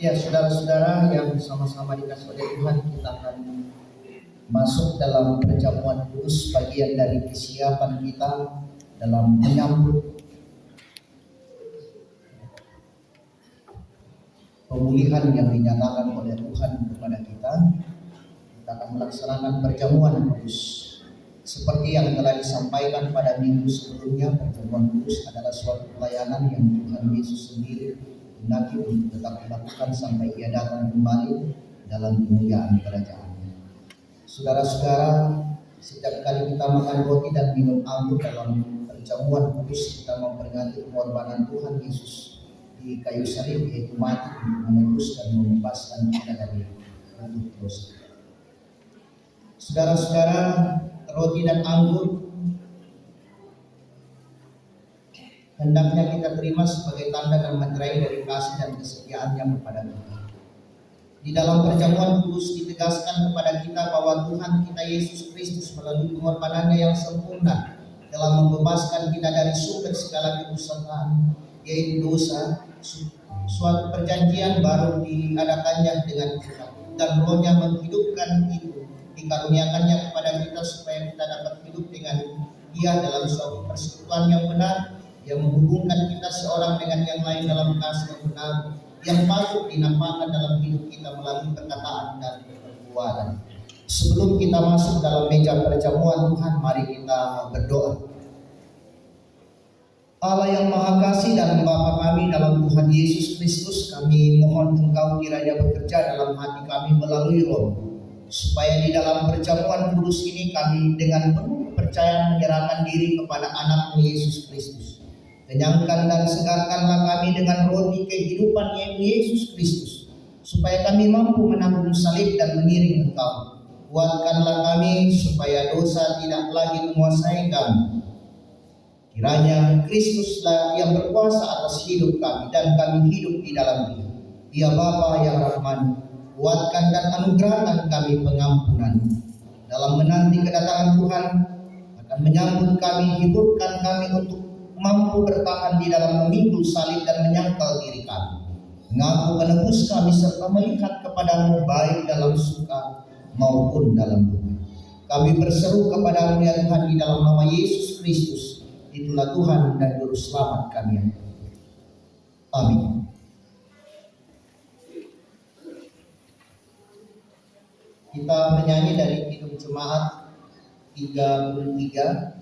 Ya, saudara-saudara yang sama-sama dikasih oleh Tuhan, kita akan masuk dalam perjamuan kudus, bagian dari kesiapan kita dalam menyambut pemulihan yang dinyatakan oleh Tuhan kepada kita. Kita akan melaksanakan perjamuan kudus seperti yang telah disampaikan pada minggu sebelumnya. Perjamuan kudus adalah suatu pelayanan yang Tuhan Yesus sendiri hendaki untuk tetap dilakukan sampai Ia datang kembali dalam kemuliaan kerajaan-Nya. Saudara-saudara, setiap kali kita makan roti dan minum anggur dalam perjamuan kudus, kita memperingati pengorbanan Tuhan Yesus di kayu salib, yaitu mati untuk menebus dan membebaskan kita dari bentuk dosa. Saudara-saudara, roti dan anggur hendaknya kita terima sebagai tanda dan materai dari kasih dan kesetiaannya kepada kita. Di dalam perjamuan kudus ditegaskan kepada kita bahwa Tuhan kita Yesus Kristus melalui pengorbanannya yang sempurna telah membebaskan kita dari sumber segala kerusakan, yaitu dosa. Suatu perjanjian baru diadakannya dengan kita, dan Roh-Nya menghidupkan itu, dikaruniakannya kepada kita supaya kita dapat hidup dengan Dia dalam suatu persekutuan yang benar, yang menghubungkan kita seorang dengan yang lain dalam kasih yang benar, yang patut dinampakkan dalam hidup kita melalui perkataan dan perbuatan. Sebelum kita masuk dalam meja perjamuan Tuhan, mari kita berdoa. Allah yang Maha Kasih dan Bapa kami dalam Tuhan Yesus Kristus, kami mohon Engkau kiranya bekerja dalam hati kami melalui Roh, supaya di dalam perjamuan kudus ini kami dengan penuh kepercayaan menyerahkan diri kepada Anak-Mu Yesus Kristus. Kenyangkan dan segarkanlah kami dengan roti kehidupan yaitu Yesus Kristus, supaya kami mampu menanggung salib dan mengiring Engkau. Kuatkanlah kami supaya dosa tidak lagi menguasai kami. Kiranya Kristuslah yang berkuasa atas hidup kami dan kami hidup di dalam Dia. Dia Bapa yang Rahman, kuatkan dan anugerahkan kami pengampunan. Dalam menanti kedatangan Tuhan akan menyambut kami, hiburkan kami untuk mampu bertahan di dalam memikul salib dan menyangkal diri kami. Mengaku menebus kami serta melihat kepadamu baik dalam suka maupun dalam duka. Kami berseru kepadamu ya Tuhan di dalam nama Yesus Kristus. Itulah Tuhan dan Juru Selamat kami. Amin. Kita menyanyi dari Kidung Jemaat 33.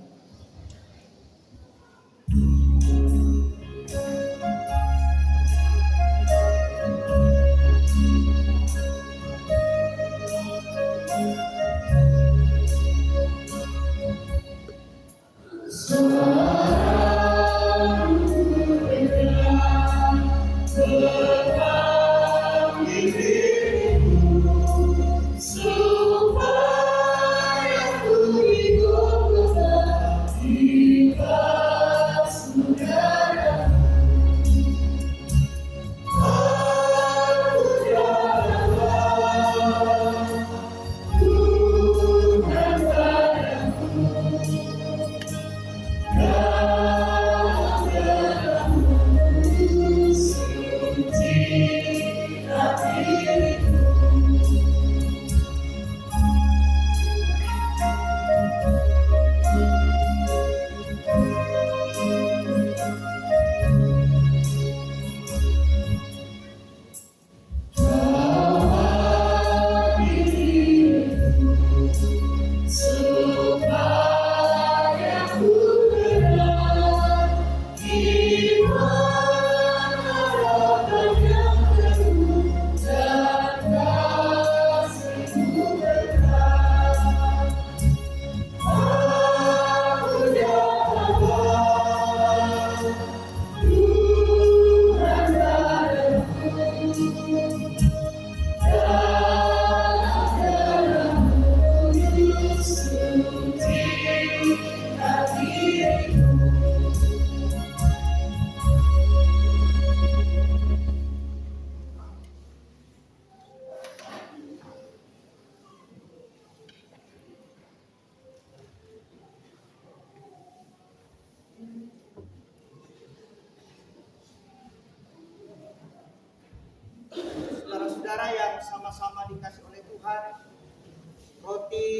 Saudara-saudara yang sama-sama dikasih oleh Tuhan, roti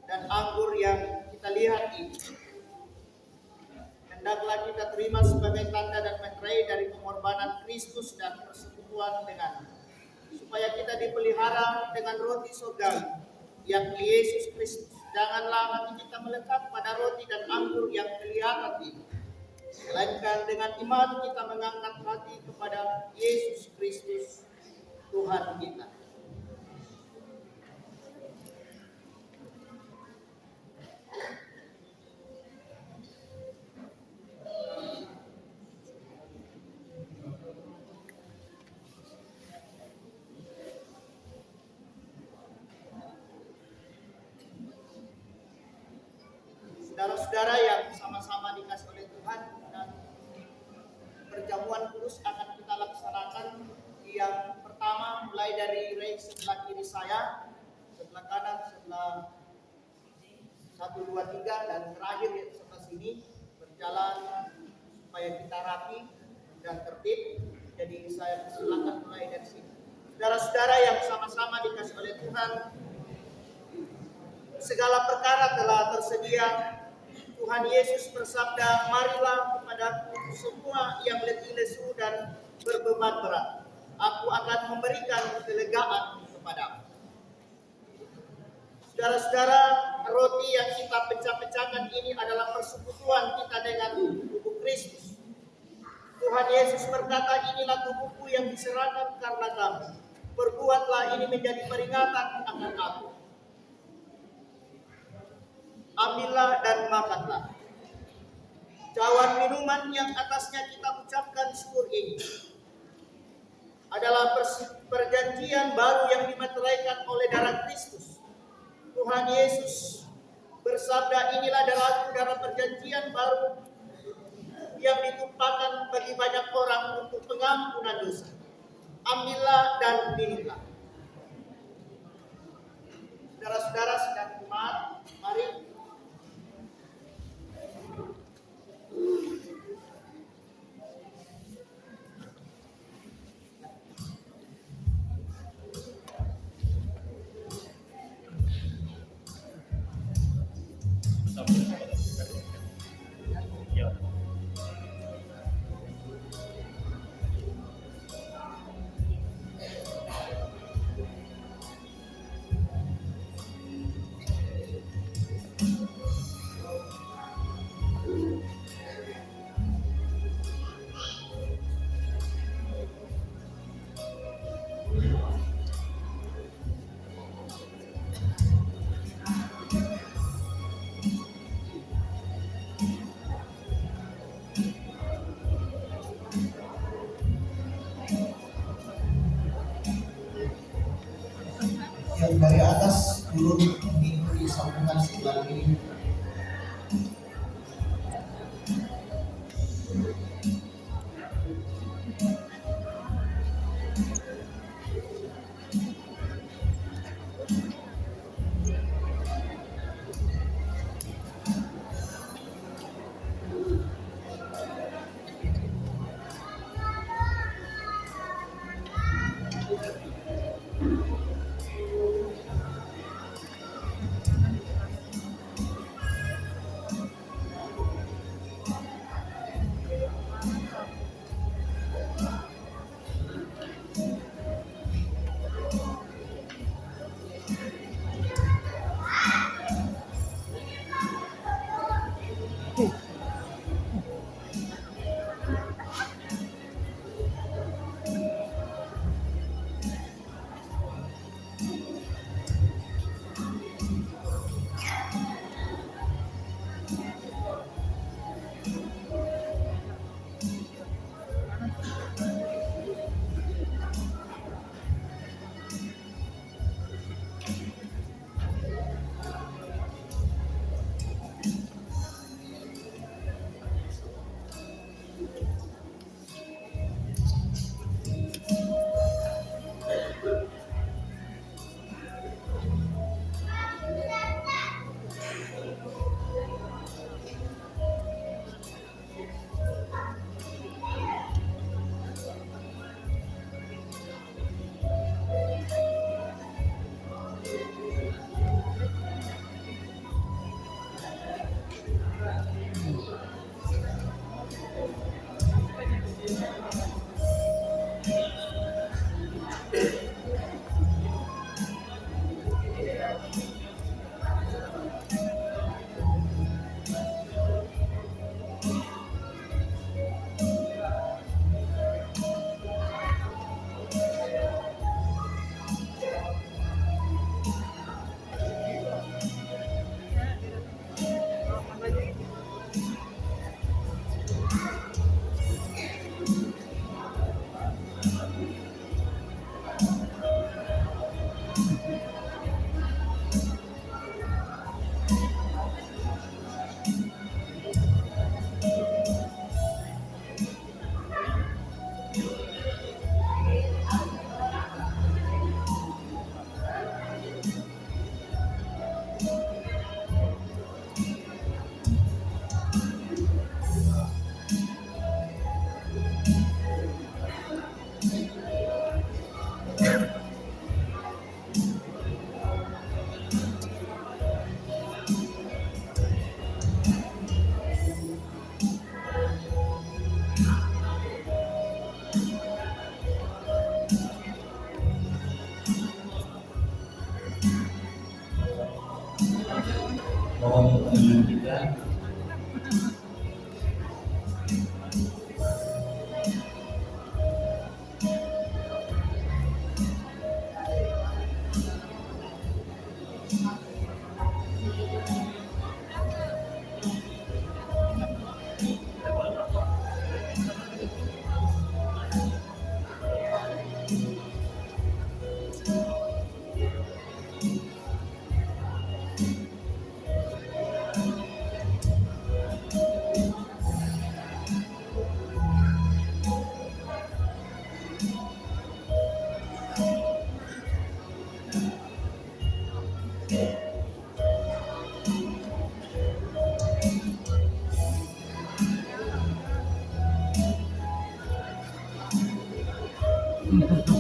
dan anggur yang kita lihat ini hendaklah kita terima sebagai tanda dan materai dari pengorbanan Kristus dan persekutuan dengannya, supaya kita dipelihara dengan roti surgawi yang Yesus Kristus. Janganlah hati kita melekat pada roti dan anggur yang kelihatan ini, melainkan dengan iman kita mengangkat hati kepada Yesus Kristus Tuhan kita. Saudara-saudara yang sama-sama dikasih oleh Tuhan, dan jamuan kudus akan kita laksanakan. Yang pertama mulai dari rek sebelah kiri saya, sebelah kanan, sebelah 1, 2, 3, dan terakhir sebelah sini, berjalan supaya kita rapi dan tertib. Jadi saya silakan mulai dari sini. Saudara-saudara yang sama-sama dikasih oleh Tuhan, segala perkara telah tersedia. Tuhan Yesus bersabda, marilah kepadaku semua yang letih lesu dan berbeban berat, aku akan memberikan kelegaan kepadamu. Saudara-saudara, roti yang kita pecah-pecahkan ini adalah persekutuan kita dengan tubuh Kristus. Tuhan Yesus berkata, inilah tubuhku yang diserahkan karena kamu. Perbuatlah ini menjadi peringatan akan aku. Ambillah dan makanlah. Cawan minuman yang atasnya kita ucapkan syukur ini adalah perjanjian baru yang dimeteraikan oleh darah Kristus. Tuhan Yesus bersabda, inilah darahku, darah perjanjian baru yang ditumpahkan bagi banyak orang untuk pengampunan dosa. Ambillah dan minumlah. Saudara-saudara sedang jemaat, mari yang dari atas turun mengikuti sambungan sebelah kiri. Ya,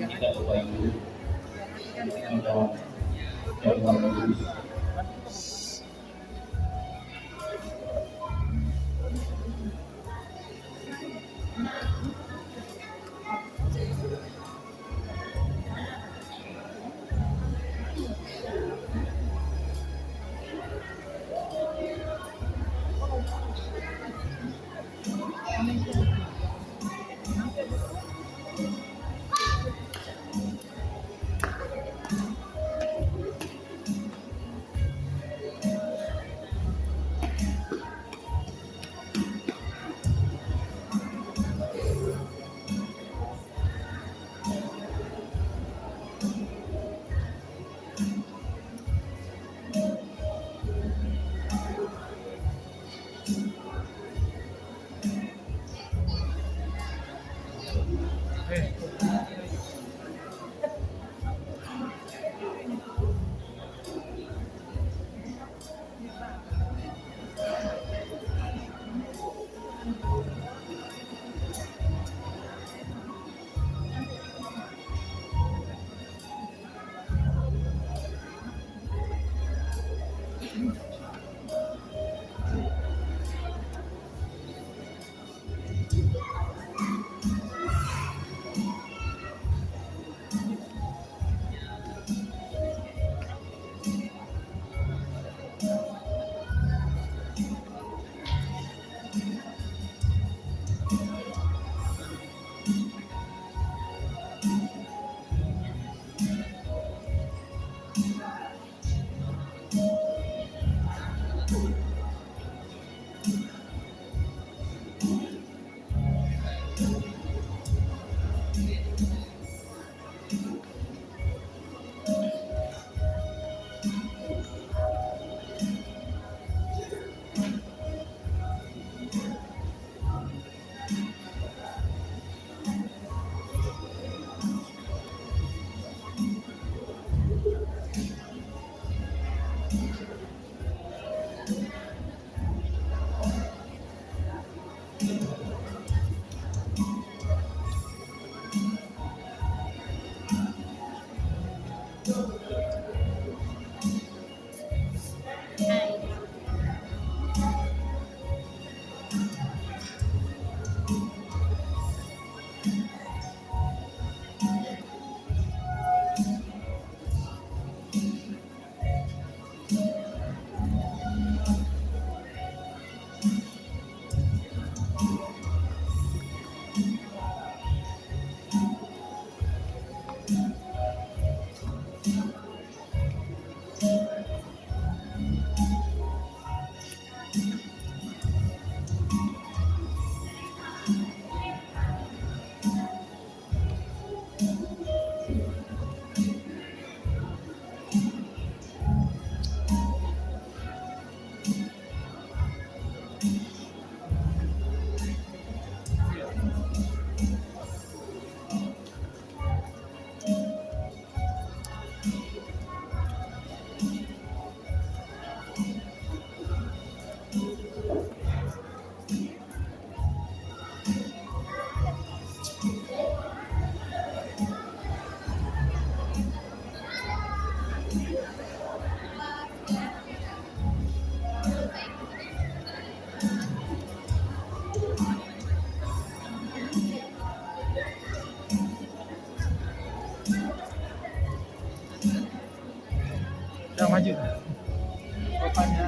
tidak lupa itu. Udah maju. Rupanya.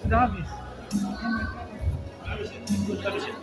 Sudah habis. Habis ya?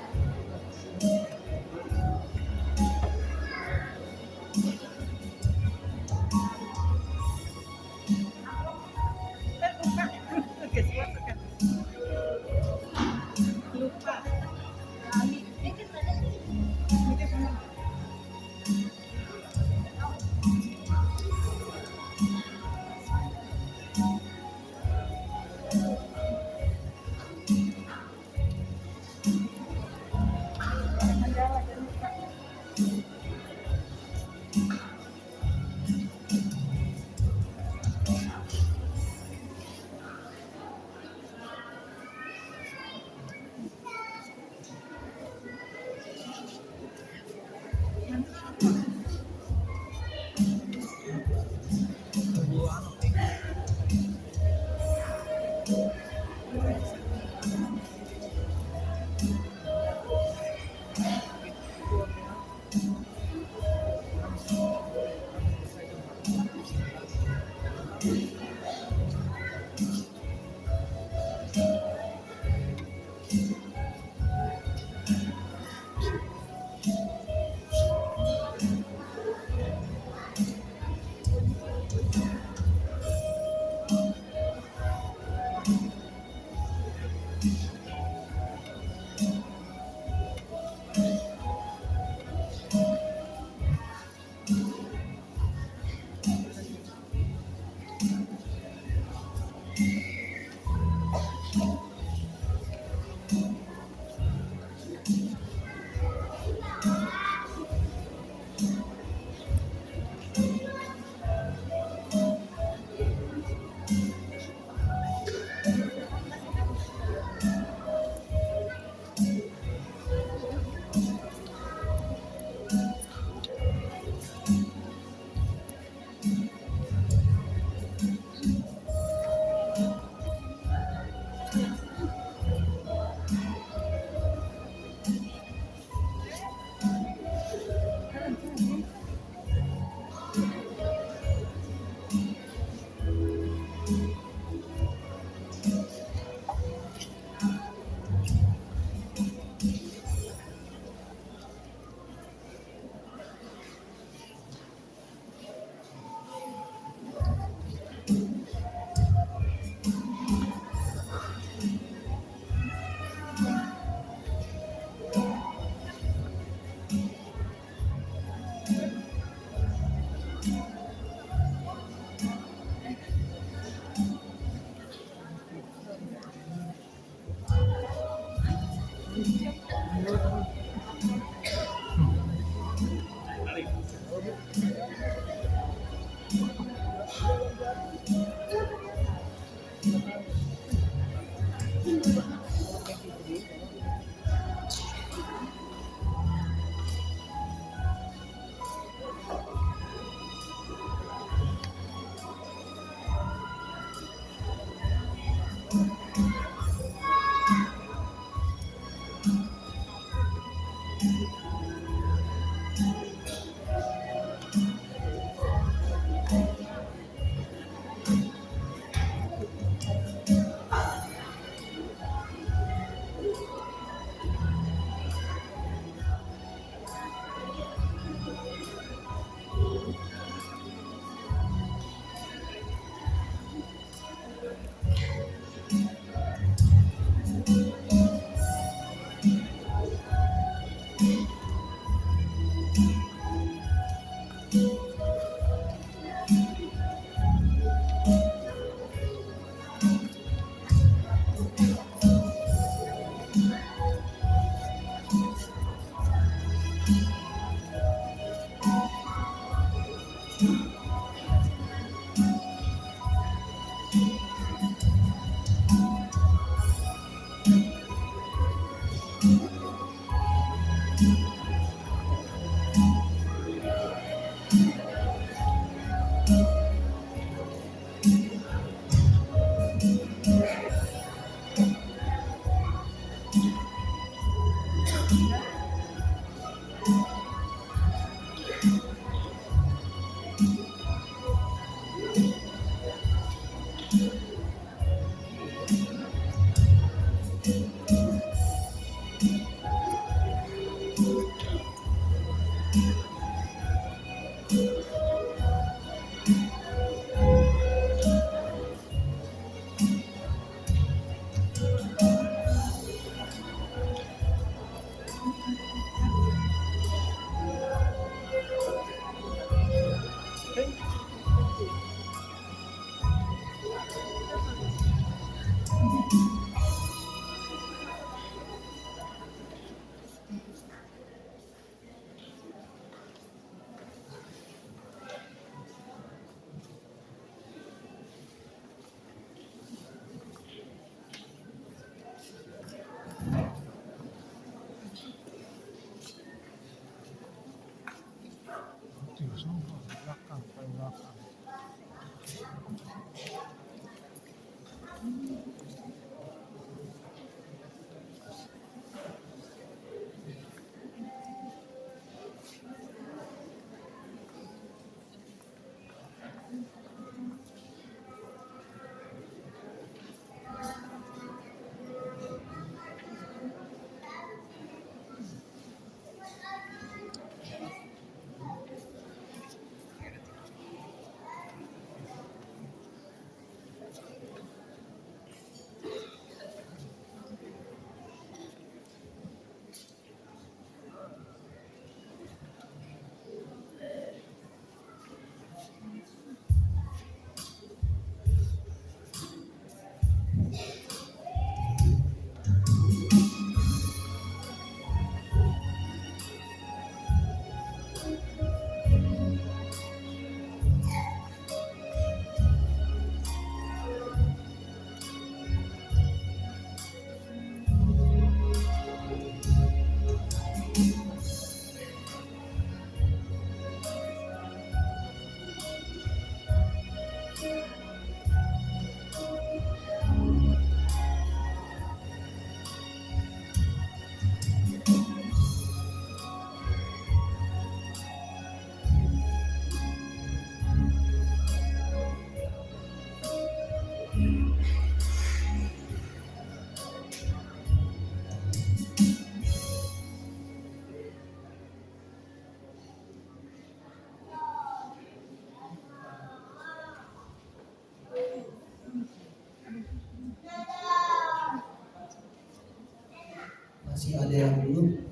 Masih ada yang belum?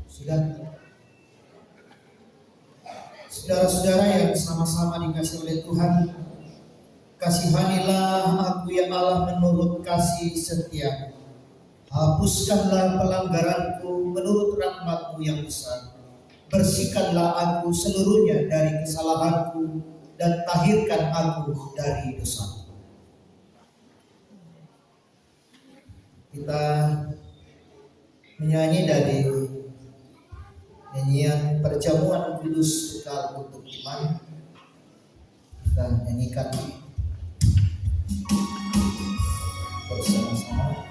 Sudah. Saudara-saudara yang sama-sama dikasih oleh Tuhan, kasihanilah aku ya Allah menurut kasih setia. Hapuskanlah pelanggaranku menurut rahmat-Mu yang besar. Bersihkanlah aku seluruhnya dari kesalahanku dan tahirkan aku dari dosa. Kita menyanyi dari nyanyian perjamuan kudus bekal untuk iman. Kita nyanyikan bersama-sama.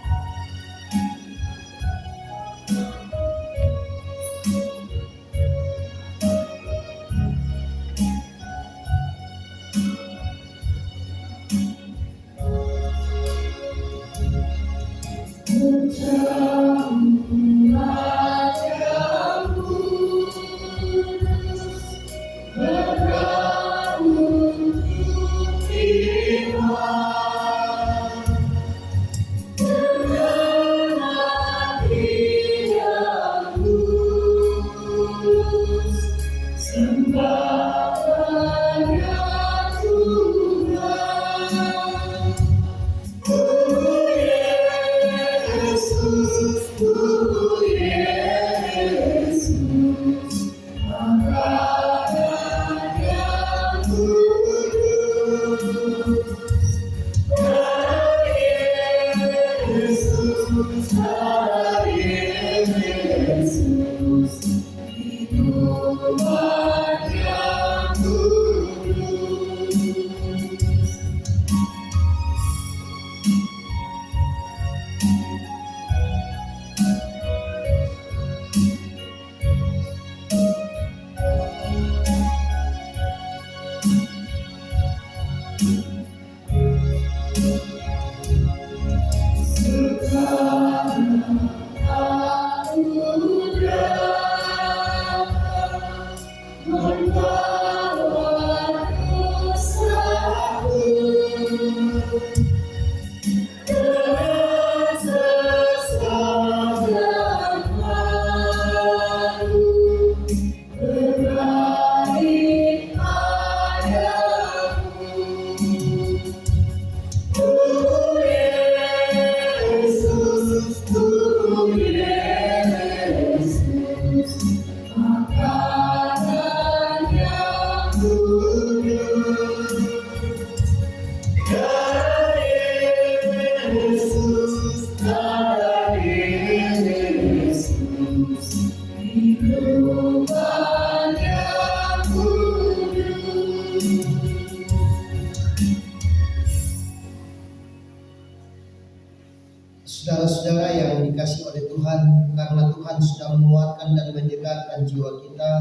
karena Tuhan sudah menguatkan dan menyegarkan jiwa kita.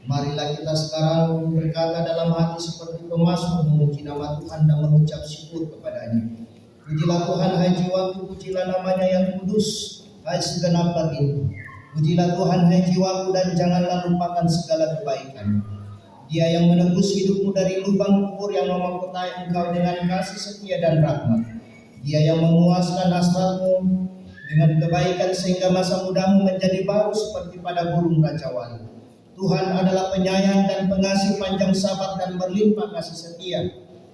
Marilah kita sekarang berkata dalam hati seperti pemazmur memuji nama Tuhan dan mengucap syukur kepadanya. Pujilah Tuhan hai jiwaku, pujilah namanya yang kudus, hai segenap batinku. Pujilah Tuhan hai jiwaku dan janganlah lupakan segala kebaikan. Dia yang menebus hidupmu dari lubang kubur, yang memahkotai engkau dengan kasih setia dan rahmat. Dia yang memuaskan hasratmu dengan kebaikan sehingga masa mudamu menjadi baru seperti pada burung raja wali. Tuhan adalah penyayang dan pengasih, panjang sabar dan berlimpah kasih setia.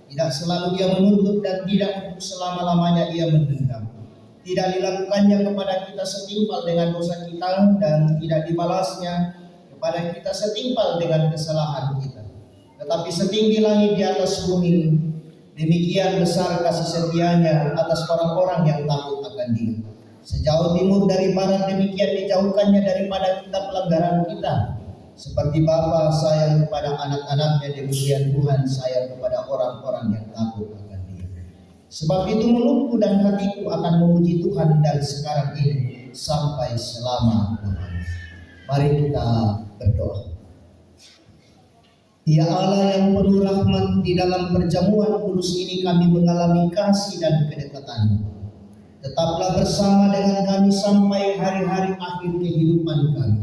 Tidak selalu Dia menuntut dan tidak untuk selama-lamanya Ia mendendam. Tidak dilakukannya kepada kita setimpal dengan dosa kita, dan tidak dibalasnya kepada kita setimpal dengan kesalahan kita. Tetapi setinggi langit di atas bumi, demikian besar kasih setia-Nya atas orang-orang yang takut akan Dia. Sejauh timur dari barat, demikian dijauhkannya daripada kita pelanggaran kita. Seperti Bapa sayang kepada anak-anaknya, demikian Tuhan sayang kepada orang-orang yang takut akan Dia. Sebab itu mulutku dan hatiku akan memuji Tuhan dari sekarang ini sampai selama-lamanya. Mari kita berdoa. Ya Allah yang penuh rahmat, di dalam perjamuan kudus ini kami mengalami kasih dan kedekatan. Tetaplah bersama dengan kami sampai hari-hari akhir kehidupan kami.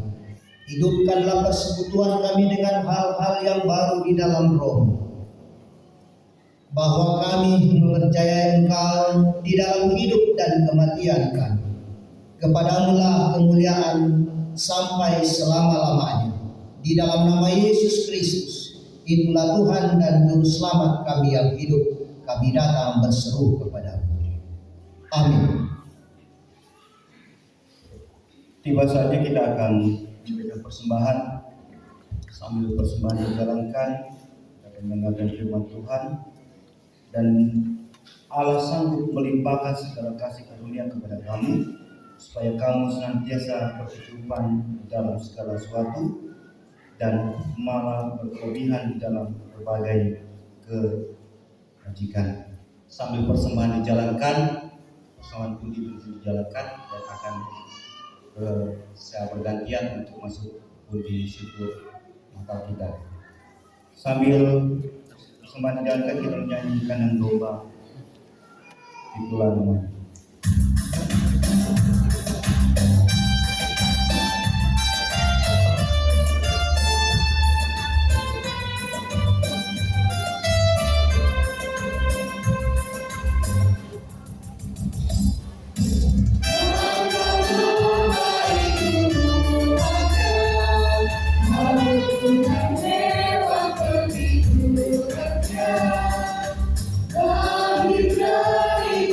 Hidupkanlah persekutuan kami dengan hal-hal yang baru di dalam roh, bahwa kami mempercayai Engkau di dalam hidup dan kematian kami. Kepadamu-lah kemuliaan sampai selama-lamanya. Di dalam nama Yesus Kristus, itulah Tuhan dan Juru Selamat kami yang hidup, kami datang berseru kepada-Mu. Amin. Tiba saatnya kita akan memberikan persembahan. Sambil persembahan dijalankan, kita akan mendengarkan firman Tuhan, dan Allah sanggup melimpahkan segala kasih karunia kepada kamu, supaya kamu senantiasa berkecukupan di dalam segala sesuatu dan malah berkelebihan di dalam berbagai kebajikan. Sambil persembahan dijalankan, persembahan puji dijalankan, dan akan saya bergantian untuk masuk puji syukur Natal kita. Sambil persembahan dijalankan, kita menyanyikan yang domba itulah namanya. Kami beri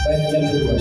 Baik, yang kedua.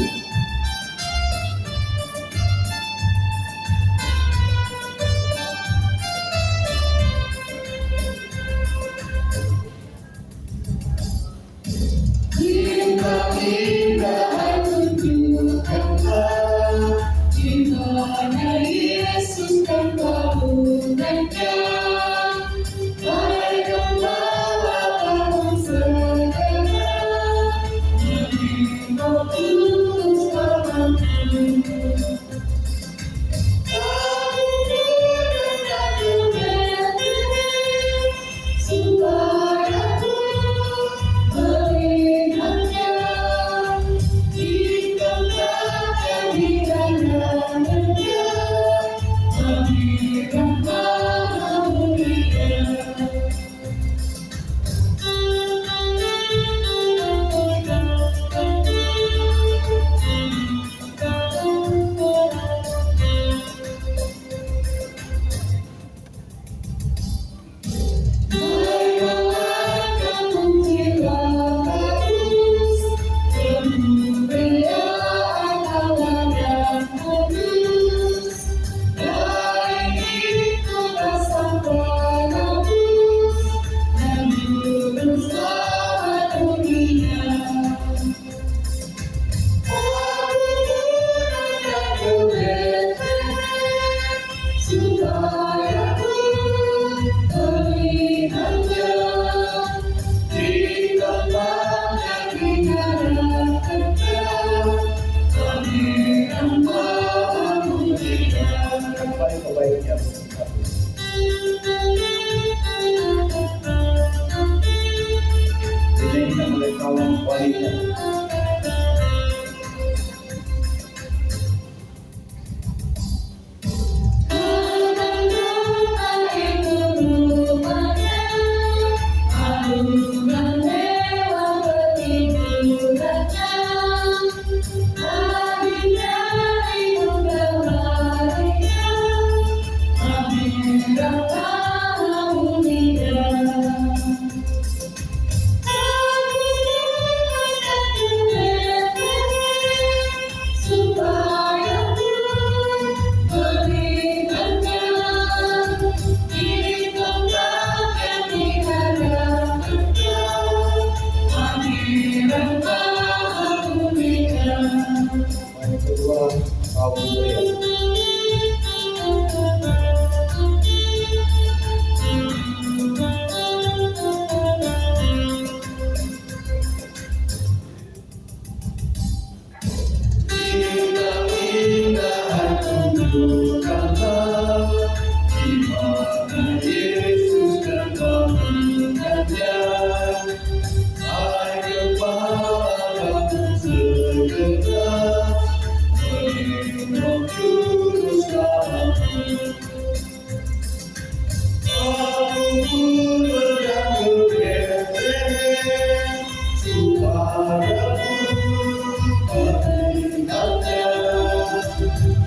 Dinyanyikan oleh kaum wanita. Yang kedua, kaum pria.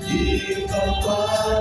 Di tempat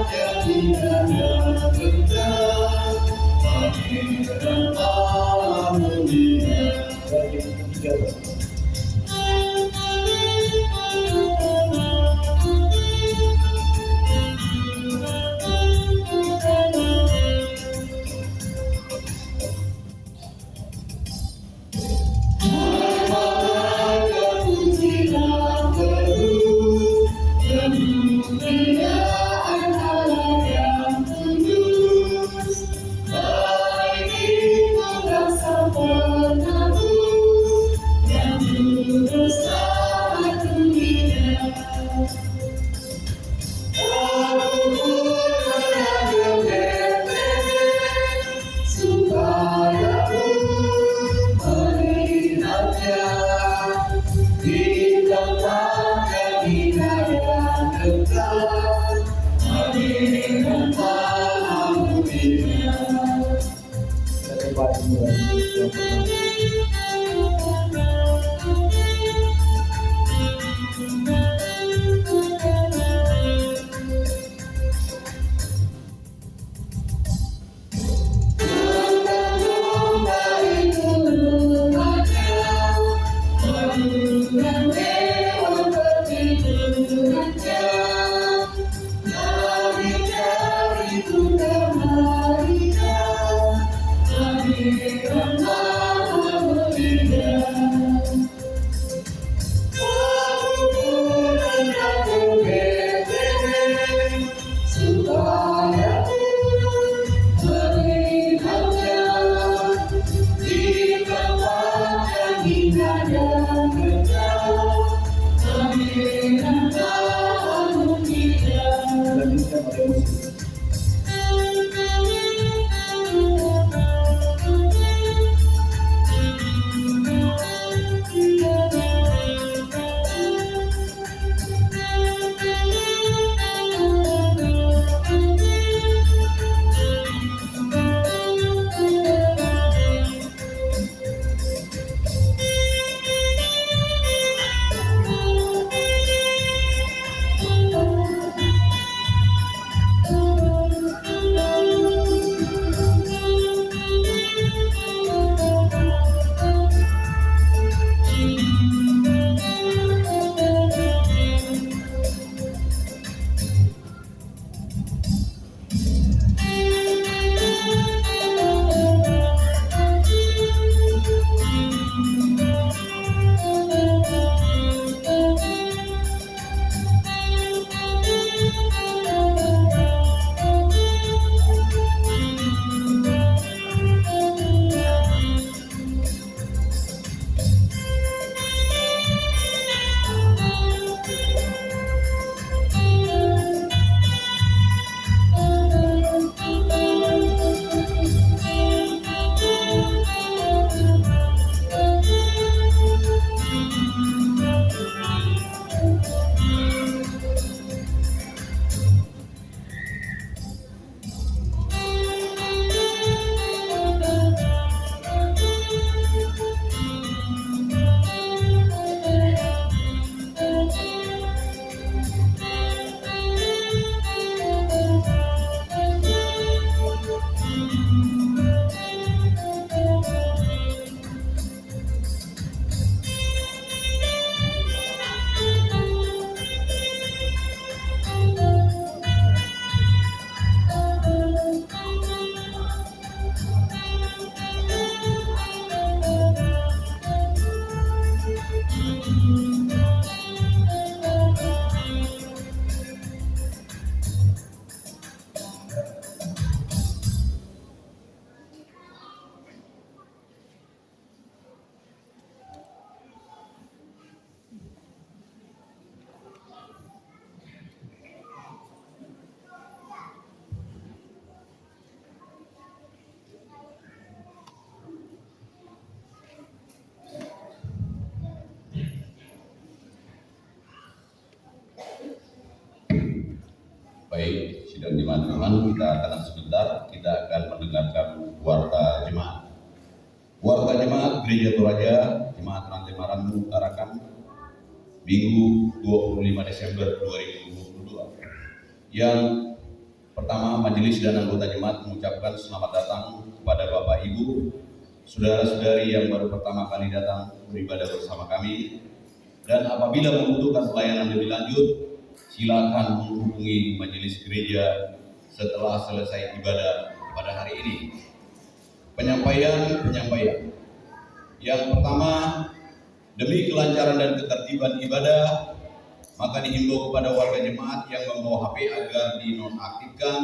Baik, sidang jemaat Tuhan, kita akan sebentar, kita akan mendengarkan warta jemaat. Warta jemaat Gereja Toraja, Jemaat Rantai Marangu Tarakan, Minggu 25 Desember 2022. Yang pertama, majelis dan anggota jemaat mengucapkan selamat datang kepada Bapak Ibu, saudara-saudari yang baru pertama kali datang beribadah bersama kami. Dan apabila membutuhkan pelayanan lebih lanjut, silakan menghubungi majelis gereja setelah selesai ibadah pada hari ini. Penyampaian. Yang pertama, demi kelancaran dan ketertiban ibadah, maka dihimbau kepada warga jemaat yang membawa HP agar dinonaktifkan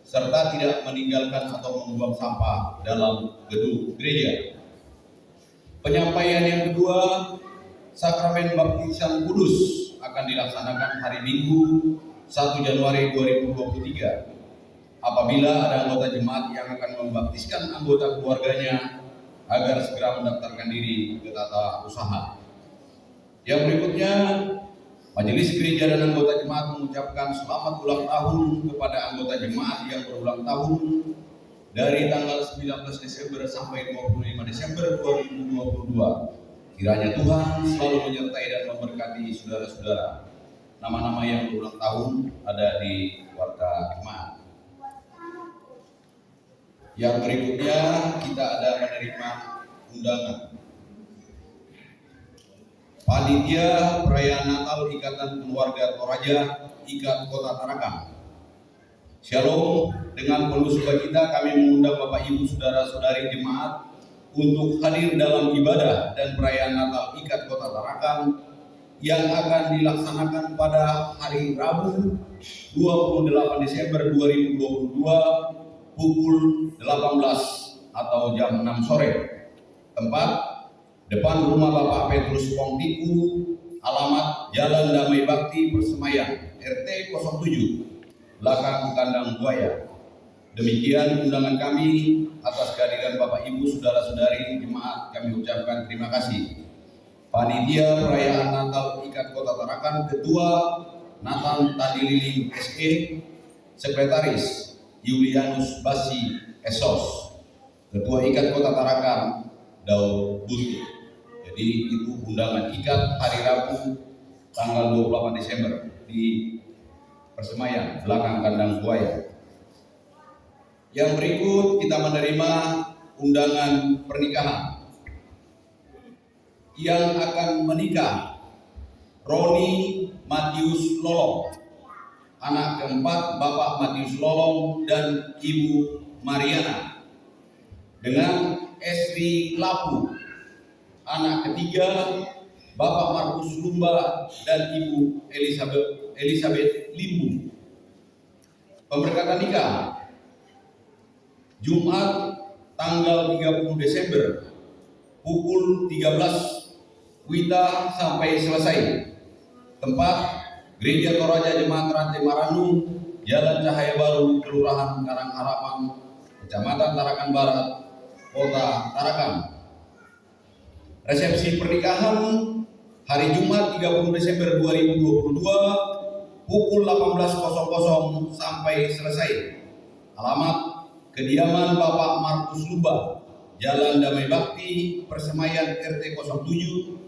serta tidak meninggalkan atau membuang sampah dalam gedung gereja. Penyampaian yang kedua, sakramen baptisan kudus akan dilaksanakan hari Minggu 1 Januari 2023. Apabila ada anggota jemaat yang akan membaptiskan anggota keluarganya agar segera mendaftarkan diri ke tata usaha. Yang berikutnya, Majelis Gereja dan anggota jemaat mengucapkan selamat ulang tahun kepada anggota jemaat yang berulang tahun dari tanggal 19 Desember sampai 25 Desember 2022. Kiranya Tuhan selalu menyertai dan memberkati saudara-saudara. Nama-nama yang berulang tahun ada di warta jemaat. Yang berikutnya kita ada menerima undangan. Panitia Perayaan Natal Ikatan Keluarga Toraja Ikat Kota Tarakan. Shalom, dengan penuh sukacita kami mengundang Bapak Ibu Saudara-saudari jemaat untuk hadir dalam ibadah dan perayaan Natal Ikat Kota Tarakan yang akan dilaksanakan pada hari Rabu 28 Desember 2022 pukul 18 atau jam 6 sore. Tempat depan rumah Bapak Petrus Pongtiku, alamat Jalan Damai Bakti Persemayan, RT 07, belakang kandang buaya. Demikian undangan kami. Atas kehadiran Bapak Ibu Saudara-saudari jemaat kami ucapkan terima kasih. Panitia Perayaan Natal Ikat Kota Tarakan, Ketua Nathan Tadililing SE, Sekretaris Julianus Basi Esos, Ketua Ikat Kota Tarakan Daud Buti. Jadi itu undangan ikat hari Rabu tanggal 28 Desember di Persemayan, belakang kandang buaya. Yang berikut kita menerima undangan pernikahan. Yang akan menikah Roni Matius Lolong, anak keempat Bapak Matius Lolong dan Ibu Mariana, dengan Esri Lapu, anak ketiga Bapak Markus Lumba dan Ibu Elizabeth Limbu. Pemberkatan nikah Jumat tanggal 30 Desember pukul 13 Wita sampai selesai. Tempat Gereja Toraja Jemaat Rantai Maranum, Jalan Cahaya Baru, Kelurahan Karang Harapan, Kecamatan Tarakan Barat, Kota Tarakan. Resepsi pernikahan hari Jumat 30 Desember 2022 pukul 18.00 sampai selesai. Alamat kediaman Bapak Markus Lumba, Jalan Damai Bakti Persemayan RT 07,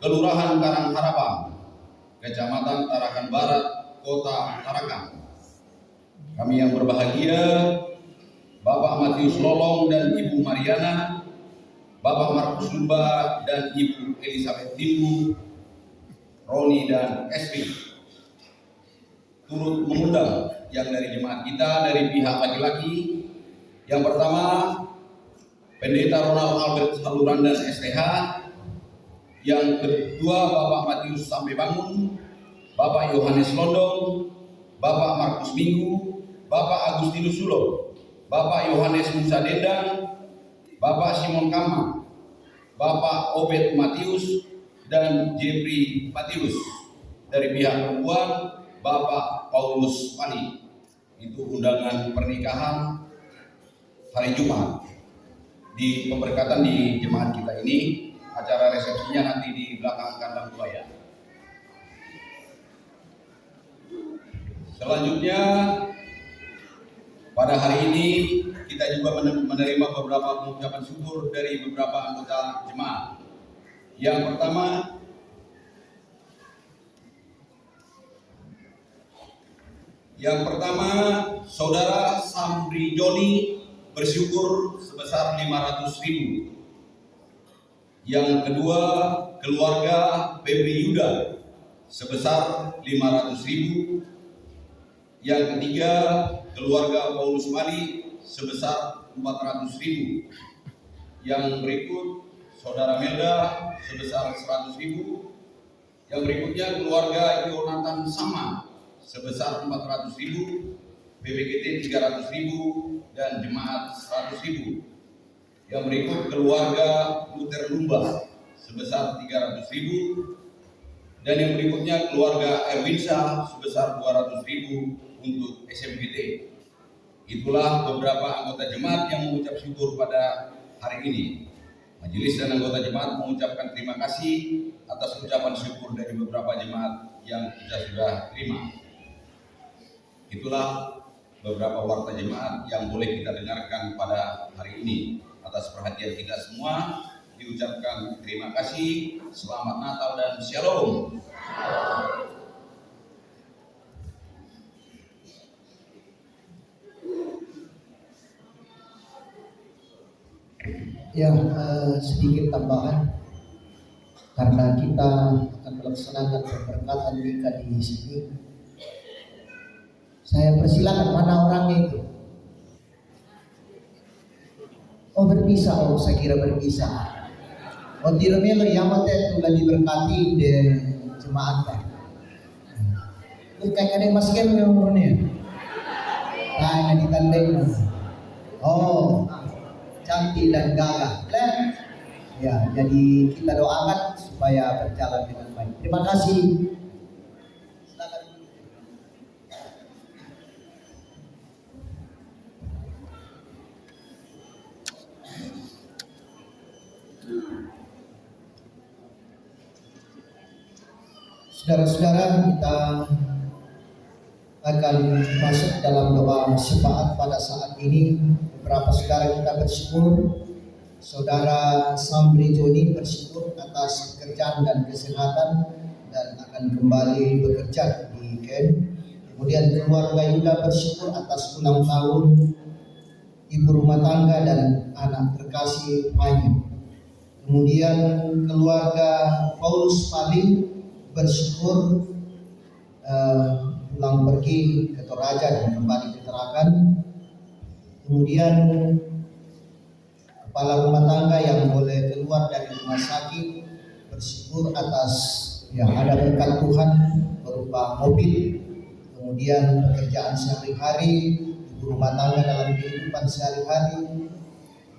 Kelurahan Karang Harapan, Kecamatan Tarakan Barat, Kota Tarakan. Kami yang berbahagia, Bapak Matius Lolong dan Ibu Mariana, Bapak Markus Lumba dan Ibu Elizabeth Limbu, Roni dan Esri, turut mengundang yang dari jemaat kita dari pihak laki-laki. Yang pertama, Pendeta Ronald Albert Saluran dan STH. Yang kedua, Bapak Matius Sampai Bangun, Bapak Yohanes Londong, Bapak Markus Minggu, Bapak Agustinus Sulo, Bapak Yohanes Musa Dendang, Bapak Simon Kama, Bapak Obed Matius, dan Jeffrey Matius. Dari pihak perempuan, Bapak Paulus Pani. Itu undangan pernikahan hari Jumat. Di pemberkatan di jemaat kita ini, acara resepsinya nanti di belakang kandang buaya. Selanjutnya, pada hari ini kita juga menerima beberapa pengucapan syukur dari beberapa anggota jemaat. Yang pertama, Saudara Samri Joni bersyukur sebesar 500.000. Yang kedua, keluarga Febri Yuda sebesar 500.000. Yang ketiga, keluarga Paulus Mali sebesar 400.000. Yang berikut, Saudara Melda sebesar 100.000. Yang berikutnya, keluarga Yonatan Sama sebesar 400.000, BPGT 300.000, dan jemaat 100.000. Yang berikut, keluarga Luther Lumba sebesar 300.000, dan yang berikutnya keluarga Erwinsa sebesar 200.000 untuk SMGT. Itulah beberapa anggota jemaat yang mengucap syukur pada hari ini. Majelis dan anggota jemaat mengucapkan terima kasih atas ucapan syukur dari beberapa jemaat yang kita sudah terima. Itulah beberapa warta jemaat yang boleh kita dengarkan pada hari ini. Atas perhatian kita semua diucapkan terima kasih, selamat Natal dan Shalom. Ya, sedikit tambahan karena kita akan melaksanakan pemberkatan Mika di sini. Saya persilakan, mana orangnya itu? Oh berpisah, oh saya kira berpisah. Oh tiromelo yamate tulah diberkati di jemaat. Kayak ada masker yang umurnya. Nah yang ditandai. Oh cantik dan gagah. Ya, jadi kita doakan supaya berjalan dengan baik. Terima kasih. Silakan. Saudara-saudara, kita akan masuk dalam doa syafaat pada saat ini. Beberapa saudara kita bersyukur. Saudara Samri Joni bersyukur atas pekerjaan dan kesehatan dan akan kembali bekerja di Ken. Kemudian keluarga Yuda bersyukur atas ulang tahun ibu rumah tangga dan anak terkasih Panyu. Kemudian keluarga Paulus Paling bersyukur pulang pergi ke Toraja dan kembali ke Tarakan. Kemudian kepala rumah tangga yang boleh keluar dari rumah sakit bersyukur atas ya ada berkat Tuhan berupa mobil, kemudian pekerjaan sehari-hari, ibu rumah tangga dalam kehidupan sehari-hari,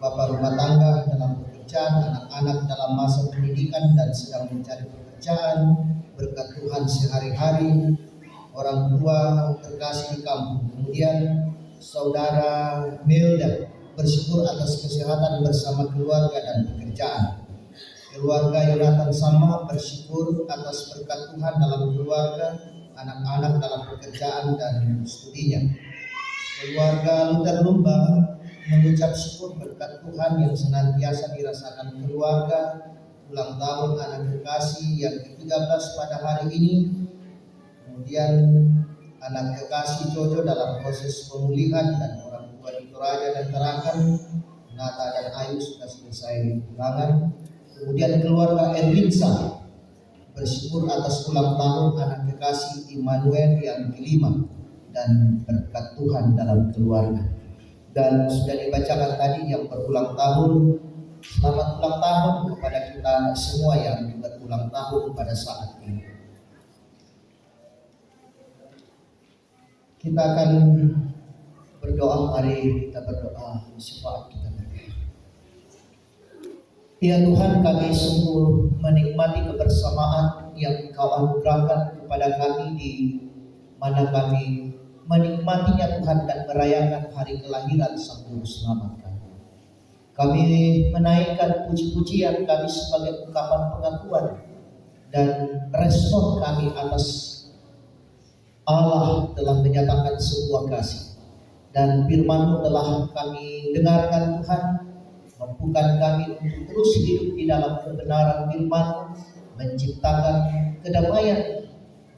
bapak rumah tangga dalam pekerjaan, anak-anak dalam masa pendidikan dan sedang mencari pekerjaan, berkat Tuhan sehari-hari, orang tua terkasih di kampung. Kemudian saudara Milda bersyukur atas kesehatan bersama keluarga dan pekerjaan. Keluarga Yonatan sama bersyukur atas berkat Tuhan dalam keluarga, anak-anak dalam pekerjaan dan studinya. Keluarga Luther Lumba mengucap syukur berkat Tuhan yang senantiasa dirasakan keluarga, ulang tahun anak kekasih yang ke-13 pada hari ini. Kemudian anak kekasih Jojo dalam proses pemulihan dan orang tua di Toraja dan Tarakan, Nata dan Ayu sudah selesai pulangan. Kemudian keluarga Erwinsa bersyukur atas ulang tahun anak kekasih Immanuel yang ke-5 dan berkat Tuhan dalam keluarga. Dan sudah dibacakan tadi yang berulang tahun, selamat ulang tahun kepada kita semua yang berulang tahun pada saat ini. Kita akan berdoa, mari kita berdoa syafaat kita berdoa. Ya Tuhan, kami sungguh menikmati kebersamaan yang Engkau anugerahkan kepada kami di mana kami menikmatinya Tuhan dan merayakan hari kelahiran Sang Juru Selamat kami. Kami menaikkan puji-pujian kami sebagai ungkapan pengakuan dan respon kami atas Allah telah menyatakan sebuah kasih dan firman-Mu telah kami dengarkan Tuhan, mampukan kami untuk terus hidup di dalam kebenaran firman-Mu, menciptakan kedamaian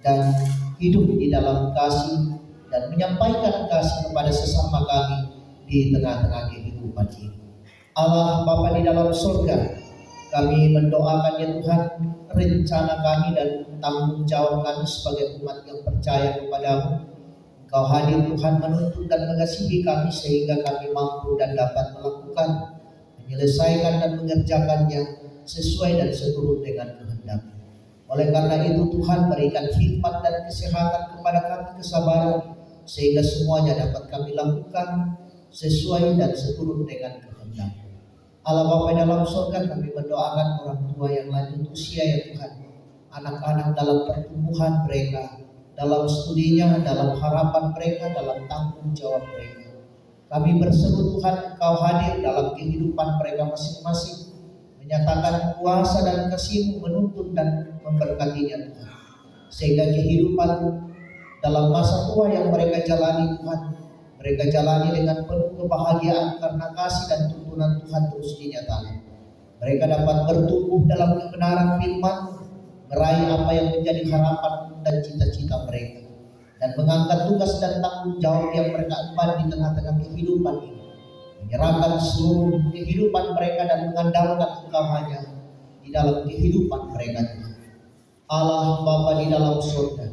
dan hidup di dalam kasih dan menyampaikan kasih kepada sesama kami di tengah-tengah kehidupan ini. Allah Bapa di dalam surga, kami mendoakan ya Tuhan, rencana kami dan tanggung jawab kami sebagai umat yang percaya kepada-Mu. Engkau hadir Tuhan menuntun dan mengasihi kami sehingga kami mampu dan dapat melakukan, menyelesaikan dan mengerjakannya sesuai dan seturut dengan kehendak-Mu. Oleh karena itu Tuhan berikan hikmat dan kesehatan kepada kami, kesabaran sehingga semuanya dapat kami lakukan sesuai dan seturut dengan kehendak-Mu. Allah Bapa dalam surga, kami mendoakan orang tua yang lanjut usia ya Tuhan, anak-anak dalam pertumbuhan mereka, dalam studinya, dalam harapan mereka, dalam tanggung jawab mereka. Kami berseru Tuhan, Engkau hadir dalam kehidupan mereka masing-masing, menyatakan kuasa dan kasih-Mu menuntun dan memberkatinya Tuhan. Sehingga kehidupan dalam masa tua yang mereka jalani Tuhan, mereka jalani dengan penuh kebahagiaan karena kasih dan tuntunan Tuhan terus dinyatakan. Mereka dapat bertumbuh dalam kebenaran firman, meraih apa yang menjadi harapan dan cita-cita mereka, dan mengangkat tugas dan tanggung jawab yang mereka emban di tengah-tengah kehidupan ini, menyerahkan seluruh kehidupan mereka dan mengandalkan Engkau hanya di dalam kehidupan mereka Tuhan. Allah Bapa di dalam surga,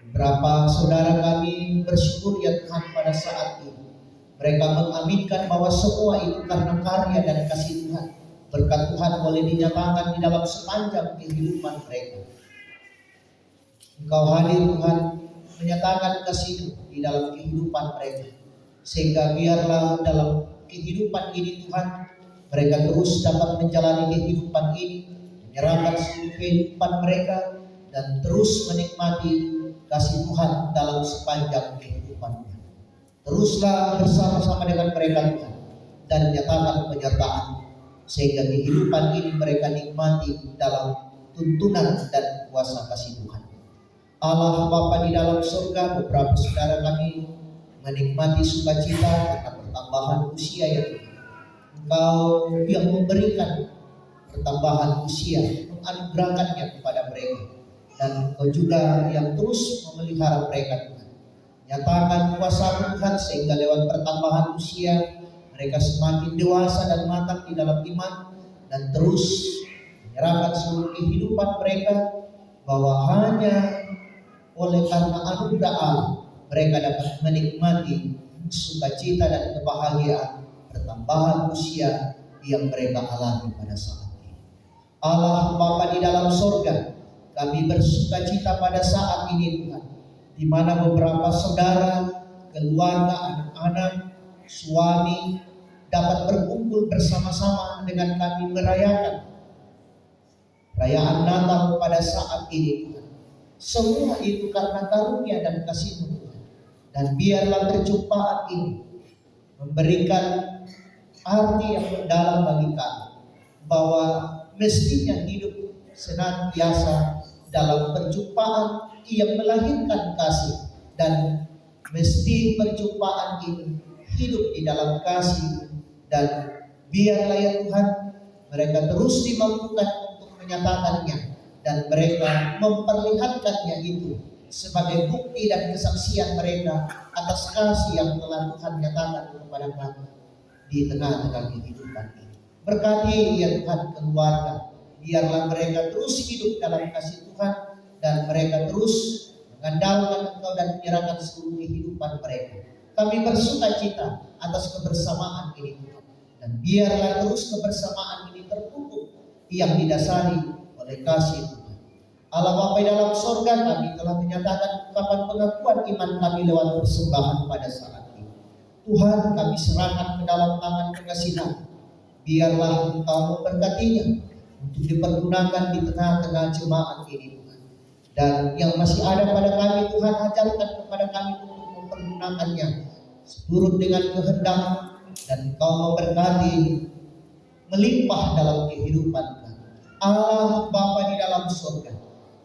beberapa saudara kami bersyukur ya Tuhan pada saat ini mereka mengaminkan bahwa semua itu karena karya dan kasih Tuhan. Berkat Tuhan boleh dinyatakan di dalam sepanjang kehidupan mereka. Engkau hadir Tuhan, menyatakan kasih di dalam kehidupan mereka, sehingga biarlah dalam kehidupan ini Tuhan, mereka terus dapat menjalani kehidupan ini, menyerahkan seluruh kehidupan mereka, dan terus menikmati kasih Tuhan dalam sepanjang kehidupan. Teruslah bersama-sama dengan mereka Tuhan, dan nyatakan penyertaan, sehingga kehidupan ini mereka nikmati dalam tuntunan dan kuasa kasih Tuhan. Allah Bapa di dalam surga, beberapa saudara kami menikmati sukacita karena pertambahan usia ya Tuhan. Engkau yang memberikan pertambahan usia, menganugerahkannya kepada mereka, dan Engkau juga yang terus memelihara mereka Tuhan. Nyatakan kuasa Tuhan sehingga lewat pertambahan usia mereka semakin dewasa dan matang di dalam iman, dan terus menyerahkan seluruh kehidupan mereka, bahwa hanya oleh karena anugerah Allah mereka dapat menikmati sukacita dan kebahagiaan pertambahan usia yang mereka alami pada saat ini. Allah Bapa di dalam surga, kami bersukacita pada saat ini Tuhan, di mana beberapa saudara, keluarga, anak-anak, suami dapat berkumpul bersama-sama dengan kami merayakan perayaan Natal pada saat ini Tuhan. Semua itu karena karunia dan kasih-Mu Tuhan. Dan biarlah perjumpaan ini memberikan arti yang mendalam bagi kami, bahwa mestinya hidup senantiasa dalam perjumpaan yang melahirkan kasih, dan mesti perjumpaan ini hidup di dalam kasih. Dan biarlah ya Tuhan, mereka terus dimampukan untuk menyatakannya, dan mereka memperlihatkannya itu sebagai bukti dan kesaksian mereka atas kasih yang telah Tuhan nyatakan kepada kami di tengah-tengah kehidupan ini. Berkati ya Tuhan keluarga, biarlah mereka terus hidup dalam kasih Tuhan, dan mereka terus mengandalkan Engkau dan menyerahkan seluruh kehidupan mereka. Kami bersukacita atas kebersamaan ini Tuhan, dan biarlah terus kebersamaan ini tertutup yang didasari oleh kasih Tuhan. Allah Bapa dalam surga, kami telah menyatakan ungkapan pengakuan iman kami lewat persembahan pada saat ini. Tuhan, kami serahkan ke dalam tangan kekasihan. Biarlah Engkau memberkatinya untuk dipergunakan di tengah-tengah jemaat ini Tuhan. Dan yang masih ada pada kami Tuhan, ajarkan kepada kami untuk mempergunakannya seturut dengan kehendak, dan Engkau memberkati melimpah dalam kehidupan kami. Allah Bapa di dalam surga,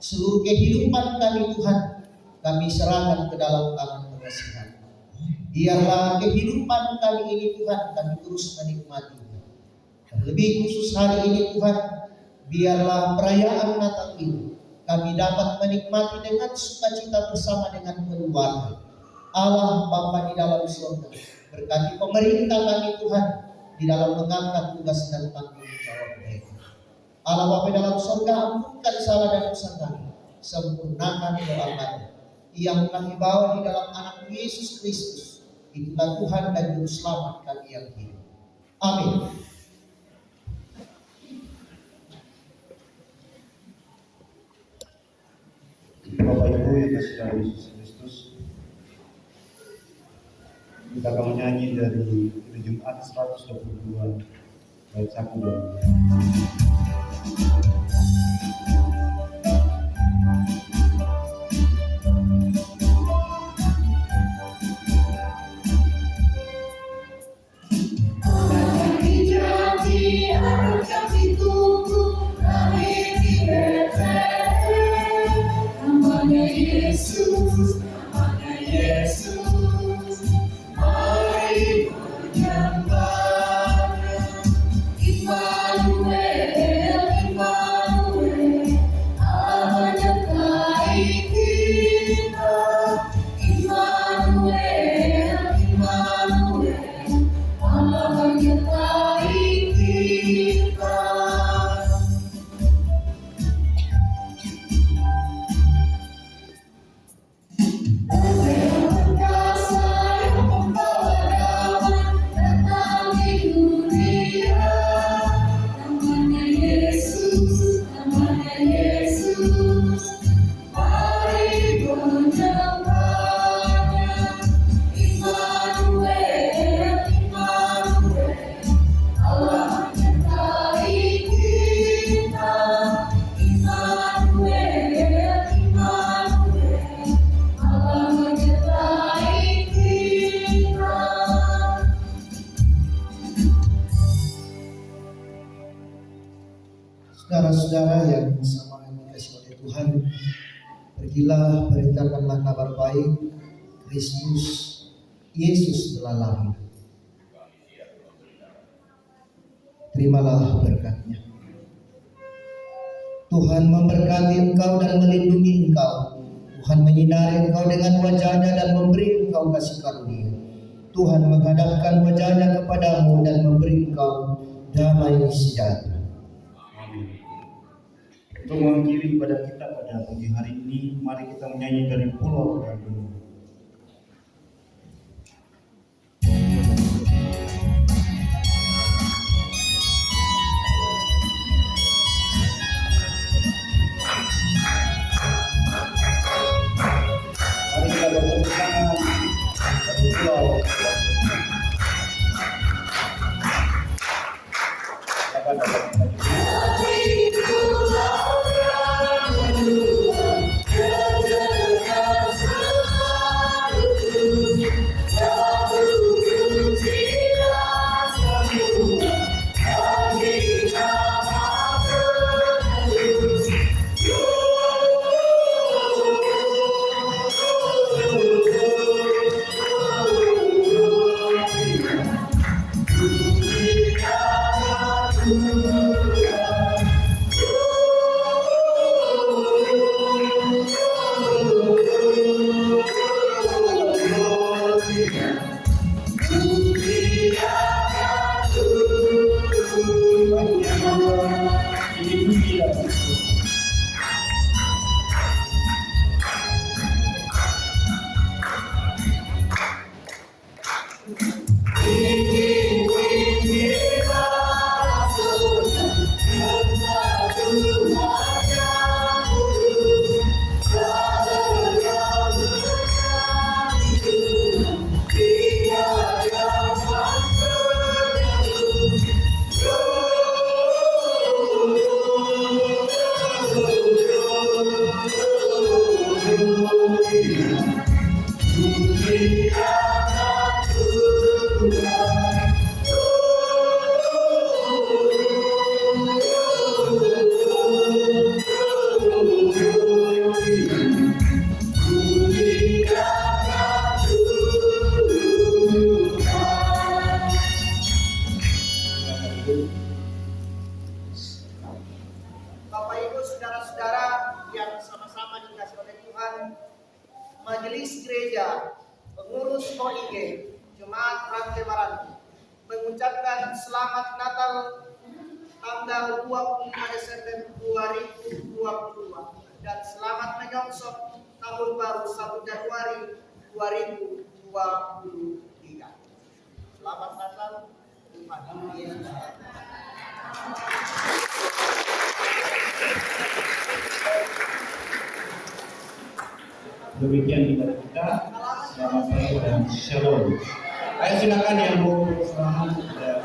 seluruh kehidupan kami Tuhan, kami serahkan ke dalam tangan kekasihan. Biarlah kehidupan kami ini Tuhan, kami terus menikmatinya. Terlebih khusus hari ini Tuhan, biarlah perayaan Natal ini kami dapat menikmati dengan sukacita bersama dengan keluarga. Allah Bapa di dalam surga, berkati pemerintah kami Tuhan di dalam mengangkat tugas dan tanggung jawab mereka. Allah Bapa di dalam surga, ampunkan salah dan dosa kami, sempurnakan doa kami yang kami bawa di dalam anak Yesus Kristus. Itulah Tuhan dan Juru Selamat kami yang hidup. Amin. Bapak Ibu yang kasih dalam Yesus Kristus, kita akan menyanyi dari Jumat 122 bait 1 dan 2. Saudara-saudara yang sama dikasih oleh Tuhan, pergilah beritakanlah kabar baik, Kristus Yesus telah lahir. Terimalah berkatnya. Tuhan memberkati engkau dan melindungi engkau. Tuhan menyinari engkau dengan wajahnya dan memberi engkau kasih karunia. Tuhan menghadapkan wajahnya kepadamu dan memberi engkau damai sejahtera. Untuk mengakhiri ibadah kita pada pagi hari ini, mari kita menyanyi dari Pulau Gadung. Mari kita bertepuk tangan dari Pulau Gadung. Silakan dapat Bapak Ibu, saudara-saudara yang sama-sama dikasih oleh Tuhan, Majelis Gereja, pengurus OIG, Jemaat Rantai Maranti, mengucapkan selamat Natal tanggal 25 Desember 2022 dan selamat menyongsong tahun baru 1 Januari 2023. Selamat Natal, Tuhan Yesus. Demikian ibadah kita. Selamat pagi dan shalom. Ayo silakan yang mau selamat dan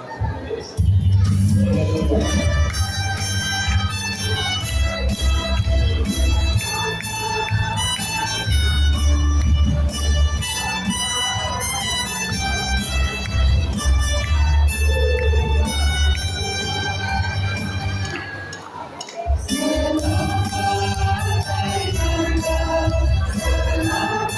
Selamat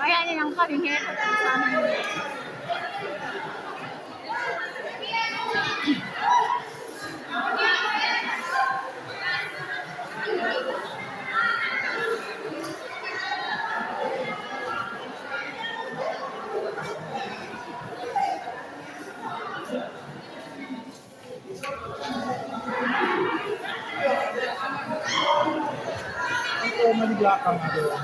Kayaknya yang paling hebat di sana. Itu di belakang ada.